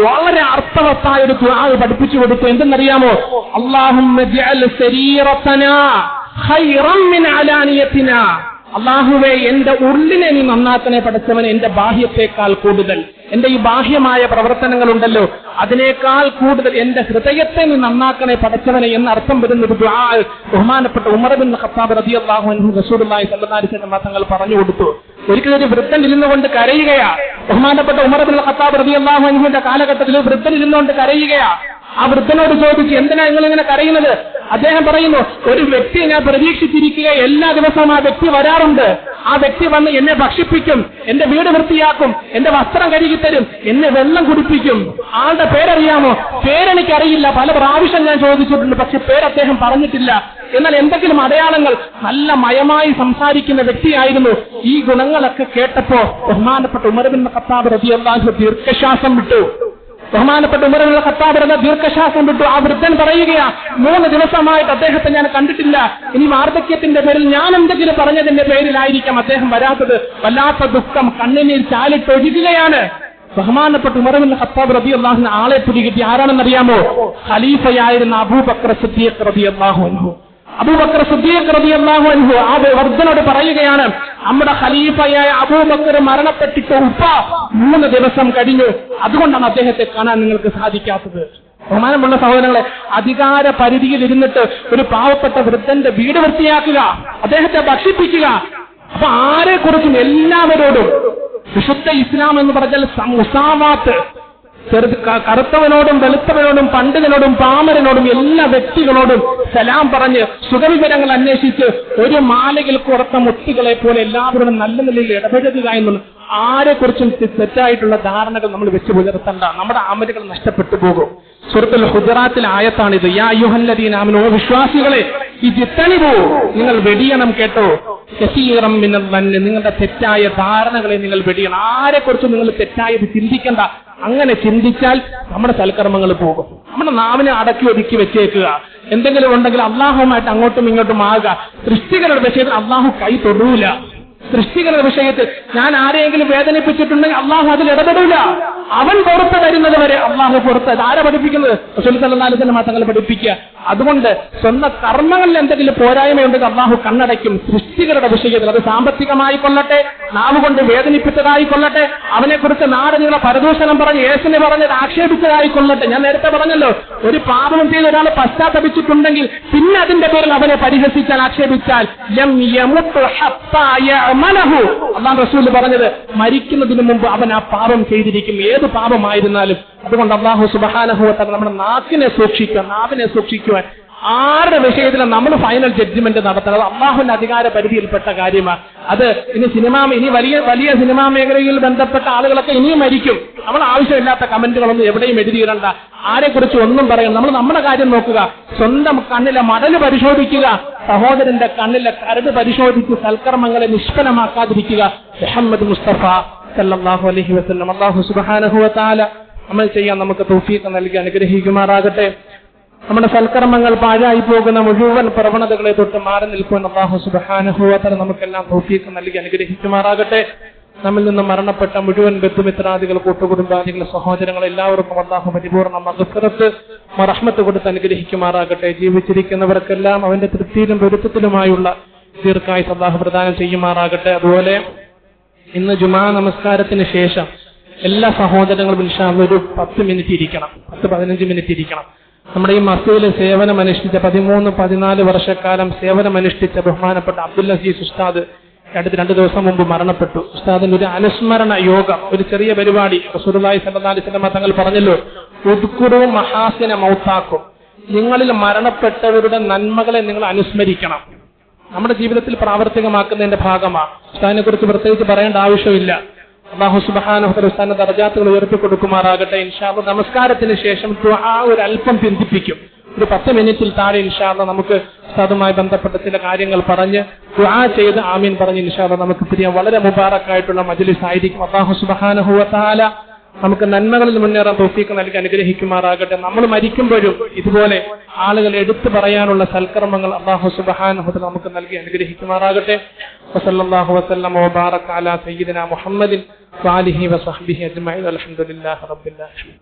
വളരെ അർത്ഥവത്തായ ഒരു ദുആ പഠിപ്പിച്ചു കൊടുത്തു. എന്തെന്നറിയാമോ? അല്ലാഹുമ്മ ജഅൽ സരീറതനാ ഖൈറൻ മിൻ അലാനിയതിനാ. അല്ലാഹുവേ, എന്റെ ഉള്ളിനെ നീ നന്നാക്കണേ പടച്ചവനെ, എന്റെ ബാഹ്യത്തെക്കാൾ കൂടുതൽ. എന്റെ ഈ ബാഹ്യമായ പ്രവർത്തനങ്ങളുണ്ടല്ലോ, അതിനേക്കാൾ കൂടുതൽ എന്റെ ഹൃദയത്തെ നീ നന്നാക്കണേ പടച്ചവനെ എന്ന് അർത്ഥം വരുന്ന ഒരു ദുആ ബഹുമാനപ്പെട്ട ഉമർ ഇബ്നുൽ ഖത്താബ് റളിയല്ലാഹു അൻഹു റസൂലുള്ളാഹി സ്വല്ലല്ലാഹു അലൈഹി വസല്ലം തങ്ങൾ പറഞ്ഞു കൊടുത്തു. ഒരിക്കലും ഒരു വൃദ്ധൻ ഇരുന്നുകൊണ്ട് കരയുകയാ. ബഹുമാനപ്പെട്ട ഉമർ ഇബ്നുൽ ഖത്താബ് റളിയല്ലാഹു അൻഹുവിന്റെ കാലഘട്ടത്തിൽ വൃദ്ധൻ ഇരുന്നുകൊണ്ട് കരയുകയാ. ആ വൃദ്ധനോട് ചോദിച്ചു, എന്തിനാ നിങ്ങൾ ഇങ്ങനെ കരയുന്നത്? അദ്ദേഹം പറയുന്നു, ഒരു വ്യക്തിയെ ഞാൻ പ്രതീക്ഷിച്ചിരിക്കുക, എല്ലാ ദിവസവും ആ വ്യക്തി വരാറുണ്ട്. ആ വ്യക്തി വന്ന് എന്നെ ഭക്ഷിപ്പിക്കും, എന്റെ വീട് വൃത്തിയാക്കും, എന്റെ വസ്ത്രം കഴുകിത്തരും, എന്നെ വെള്ളം കുടിപ്പിക്കും. ആളുടെ പേരറിയാമോ? പേരെനിക്കറിയില്ല, പല പ്രാവശ്യം ഞാൻ ചോദിച്ചിട്ടുണ്ട്, പക്ഷെ പേര് അദ്ദേഹം പറഞ്ഞിട്ടില്ല. എന്നാൽ എന്തെങ്കിലും അടയാളങ്ങൾ, നല്ല മയമായി സംസാരിക്കുന്ന വ്യക്തിയായിരുന്നു. ഈ ഗുണങ്ങളൊക്കെ കേട്ടപ്പോ ബഹുമാനപ്പെട്ട ഉമർ ഇബ്നുൽ ഖത്താബ് റളിയല്ലാഹു അൻഹു ദീർഘശ്വാസം വിട്ടു. ആ വൃദ്ധൻ പറയുകയാ, 3 ദിവസമായിട്ട് അദ്ദേഹത്തെ ഞാൻ കണ്ടിട്ടില്ല. ഇനി വാർദ്ധക്യത്തിന്റെ പേരിൽ ഞാൻ എന്തെങ്കിലും പറഞ്ഞതിന്റെ പേരിലായിരിക്കാം അദ്ദേഹം വരാത്തത്. വല്ലാത്ത ദുഃഖം, കണ്ണിനീർ ചാലിട്ടൊഴുകുകയാണ്. ബഹുമാനപ്പെട്ട ഉമർ ഇബ്നുൽ ഖത്താബ് റളിയല്ലാഹു അൻഹു ആളെ പിടികിട്ടി. ആരാണെന്നറിയാമോ? ഖലീഫയായിരുന്ന അബൂബക്കർ സിദ്ദീഖ് റളിയല്ലാഹു അൻഹു. അബൂബക്കർ സിദ്ദീഖ് റളിയല്ലാഹു അൻഹു ആ വൃദ്ധനോട് പറയുകയാണ്, നമ്മുടെ ഖലീഫയായ അബൂബക്കർ മരണപ്പെട്ടിട്ട് 3 ദിവസം കഴിഞ്ഞു, അതുകൊണ്ടാണ് അദ്ദേഹത്തെ കാണാൻ നിങ്ങൾക്ക് സാധിക്കാത്തത്. ബഹുമാനമുള്ള സഹോദരങ്ങളെ, അധികാര പരിധിയിൽ ഇരുന്നിട്ട് ഒരു പാവപ്പെട്ട വൃദ്ധന്റെ വീട് വൃത്തിയാക്കുക, അദ്ദേഹത്തെ ഭക്ഷിപ്പിക്കുക. അപ്പൊ ആരെക്കുറിച്ചും എല്ലാവരോടും വിശുദ്ധ ഇസ്ലാം എന്ന് പറഞ്ഞാൽ മുസാവാത്ത്, കറുത്തവനോടും വെളുത്തവനോടും പണ്ഡിതനോടും പാമരനോടും എല്ലാ വ്യക്തികളോടും സലാം പറഞ്ഞ് സുഖവിവരങ്ങൾ അന്വേഷിച്ച് ഒരു മാലയിൽ കുറത്ത മുത്തുകളെ പോലെ എല്ലാവരോടും നല്ല നിലയിൽ ഇടപെടുക എന്നുള്ള ആരെക്കുറിച്ചും തെറ്റായിട്ടുള്ള ധാരണകൾ നമ്മൾ വെച്ച് പുലർത്തണ്ട. നമ്മുടെ അമലുകൾ നഷ്ടപ്പെട്ടു പോകും. സൂറത്തുൽ ഹുജറാത്തിലെ ആയത്താണിത്. യാ അയ്യുഹല്ലദീന ആമനൂ, വിശ്വാസികളെ, ഇജ്തനിബൂ, നിങ്ങൾ വെടിയണം കേട്ടോ, കസീറൻ മിനൽ ദന്നി, നിങ്ങളുടെ തെറ്റായ ധാരണകളെ നിങ്ങൾ വെടിയണം. ആരെക്കുറിച്ചും നിങ്ങൾ തെറ്റായത് ചിന്തിക്കണ്ട. അങ്ങനെ ചിന്തിച്ചാൽ നമ്മുടെ സൽക്കർമ്മങ്ങൾ പോകും. നമ്മുടെ നാവിനെ അടക്കി ഒതുക്കി വെച്ചേക്കുക. എന്തെങ്കിലും ഉണ്ടെങ്കിൽ അള്ളാഹുമായിട്ട് അങ്ങോട്ടും ഇങ്ങോട്ടും ആകുക. സൃഷ്ടികളുടെ വിഷയത്തിൽ അള്ളാഹു കൈ തൊടൂല. സൃഷ്ടികളുടെ വിഷയത്തിൽ ഞാൻ ആരെയെങ്കിലും വേദനിപ്പിച്ചിട്ടുണ്ടെങ്കിൽ അള്ളാഹു അതിൽ ഇടപെടില്ല. അവൻ പുറത്ത് തരുന്നത് വരെ അള്ളാഹു പുറത്ത്. ആരെ പഠിപ്പിക്കുന്നത്? റസൂൽ സല്ലല്ലാഹു അലൈഹി വസല്ലം തങ്ങൾ പഠിപ്പിക്കുക. അതുകൊണ്ട് സ്വന്തം കർമ്മങ്ങളിൽ എന്തെങ്കിലും പോരായ്മയുണ്ടെങ്കിൽ അള്ളാഹു കണ്ണടയ്ക്കും. സൃഷ്ടികളുടെ വിഷയത്തിൽ, അത് സാമ്പത്തികമായിക്കൊള്ളട്ടെ, നാവ് കൊണ്ട് വേദനിപ്പിച്ചതായിക്കൊള്ളട്ടെ, അവനെക്കുറിച്ച് നാടിനുള്ള പരദൂഷണം പറഞ്ഞ് യേശുവിനെ പറഞ്ഞത് ആക്ഷേപിച്ചതായിക്കൊള്ളട്ടെ. ഞാൻ നേരത്തെ പറഞ്ഞല്ലോ, ഒരു പാപം ചെയ്ത് ഒരാൾ പശ്ചാത്തപിച്ചിട്ടുണ്ടെങ്കിൽ പിന്നെ അതിന്റെ പേരിൽ അവനെ പരിഹസിച്ചാൽ, ആക്ഷേപിച്ചാൽ, അല്ലാഹു റസൂൽ പറഞ്ഞത്, മരിക്കുന്നതിന് മുമ്പ് അവൻ ആ പാപം ചെയ്തിരിക്കും, ഏത് പാപമായിരുന്നാലും. അതുകൊണ്ട് അല്ലാഹു സുബ്ഹാനഹു വ തആല നമ്മുടെ നാക്കിനെ സൂക്ഷിക്കുക, നാവിനെ സൂക്ഷിക്കുവാൻ. ആരുടെ വിഷയത്തിലും നമ്മൾ ഫൈനൽ ജഡ്ജ്മെന്റ് നടത്തുന്നത് അള്ളാഹുവിന്റെ അധികാര പരിധിയിൽപ്പെട്ട കാര്യമാണ്. അത് ഇനി വലിയ സിനിമാ മേഖലയിൽ ബന്ധപ്പെട്ട ആളുകളൊക്കെ ഇനിയും മരിക്കും. നമ്മൾ ആവശ്യമില്ലാത്ത കമന്റുകളൊന്നും എവിടെയും എഴുതിയിടണ്ട. ആരെക്കുറിച്ച് ഒന്നും പറയണം. നമ്മൾ നമ്മുടെ കാര്യം നോക്കുക. സ്വന്തം കണ്ണിലെ മടല് പരിശോധിക്കുക, സഹോദരന്റെ കണ്ണിലെ കരട് പരിശോധിച്ച് സൽക്കർമ്മങ്ങളെ നിഷ്ഫലമാക്കാതിരിക്കുക. മുഹമ്മദ് മുസ്തഫ സല്ലല്ലാഹു അലൈഹി വസല്ലം. അല്ലാഹു സുബ്ഹാനഹു വ തആല അമൽ ചെയ്യാൻ നമുക്ക് തൗഫീഖ് നൽകി അനുഗ്രഹിക്കുമാറാകട്ടെ. നമ്മുടെ സൽക്കർമ്മങ്ങൾ പാഴായി പോകുന്ന മുഴുവൻ പ്രവണതകളെ തൊട്ട് മാറി നിൽക്കുവാൻ അല്ലാഹു സുബ്ഹാനഹു വ തആല നമുക്കെല്ലാം തൗഫീഖ് നൽകി അനുഗ്രഹിക്കുമാറാകട്ടെ. നമ്മിൽ നിന്ന് മരണപ്പെട്ട മുഴുവൻ ബന്ധുമിത്രാദികൾ, കൂട്ടുകുടുംബാദികൾ, സഹോദരങ്ങൾ എല്ലാവർക്കും അല്ലാഹു പരിപൂർണ്ണ മഗ്ഫിറത്ത് റഹ്മത്ത് കൊടുത്ത് അനുഗ്രഹിക്കുമാറാകട്ടെ. ജീവിച്ചിരിക്കുന്നവർക്കെല്ലാം അവന്റെ തൃപ്തിയിലും പൊരുത്തത്തിലുമായുള്ള ദീർഘായുസ്സ് അല്ലാഹു പ്രദാനം ചെയ്യുമാറാകട്ടെ. അതുപോലെ ഇന്ന് ജുമാ നമസ്കാരത്തിന് ശേഷം എല്ലാ സഹോദരങ്ങളും ഇൻഷാ അല്ലാഹ് ഒരു 10 മിനിറ്റ് ഇരിക്കണം, 10-15 മിനിറ്റ് ഇരിക്കണം. നമ്മുടെ ഈ മസ്ജിദിൽ സേവനമനുഷ്ഠിച്ച 13-14 വർഷക്കാലം സേവനമനുഷ്ഠിച്ച ബഹുമാനപ്പെട്ട അബ്ദുൽ അസീസ് ഉസ്താദ് അടുത്ത് 2 ദിവസം മുമ്പ് മരണപ്പെട്ടു. ഉസ്താദിന്റെ ഒരു അനുസ്മരണ യോഗം, ഒരു ചെറിയ പരിപാടി റസൂലുള്ളാഹി സ്വല്ലല്ലാഹു അലൈഹി വസല്ലം തങ്ങൾ പറഞ്ഞല്ലോ, ഉദ്കുറു മഹാസിന മൗതാക്കും, നിങ്ങളിൽ മരണപ്പെട്ടവരുടെ നന്മകളെ നിങ്ങൾ അനുസ്മരിക്കണം. നമ്മുടെ ജീവിതത്തിൽ പ്രാവർത്തികമാക്കുന്നതിന്റെ ഭാഗമാണ്. ഉസ്താദിനെ കുറിച്ച് പ്രത്യേകിച്ച് പറയേണ്ട ആവശ്യമില്ല. അല്ലാഹു സുബ്ഹാനഹു വ തആല ഉസ്താദിന്റെ ദറജാത്തുകൾ ഉയർത്തി കൊടുക്കുമാറാകട്ടെ. ഇൻഷാ അല്ലാഹ് നമസ്കാരത്തിന് ശേഷം ദുആ ഒരു അല്പം പിന്തിപ്പിക്കും. ഒരു 10 മിനിറ്റിൽ താഴെ ഇൻഷാ അല്ലാഹ് നമുക്ക് ഉസ്താദുമായി ബന്ധപ്പെട്ട ചില കാര്യങ്ങൾ പറഞ്ഞ് ദുആ ചെയ്ത് ആമീൻ പറഞ്ഞ് ഇൻഷാ അല്ലാഹ് നമുക്ക് പിരിയാൻ വളരെ മുബാറക്കായിട്ടുള്ള മജ്ലിസ് ആയിരിക്കും. അല്ലാഹു സുബ്ഹാനഹു വ തആല നമുക്ക് നന്മകളിൽ മുന്നേറാൻ തൗഫീഖ് നൽകി അനുഗ്രഹിക്കുമാറാകട്ടെ. നമ്മൾ മരിക്കുമ്പോഴും ഇതുപോലെ ആളുകൾ എടുത്തു പറയാനുള്ള സൽക്കർമ്മങ്ങൾ അല്ലാഹു സുബ്ഹാനഹു വ തആല നമുക്ക് നൽകി അനുഗ്രഹിക്കുമാറാകട്ടെ. വസല്ലല്ലാഹു വസല്ലമ വബാറക അലാ സയ്യിദിനാ മുഹമ്മദിൻ വആലിഹി വസഹ്ബിഹി അജ്മഈൻ. അൽഹംദുലില്ലാഹി റബ്ബിൽ ആലമീൻ.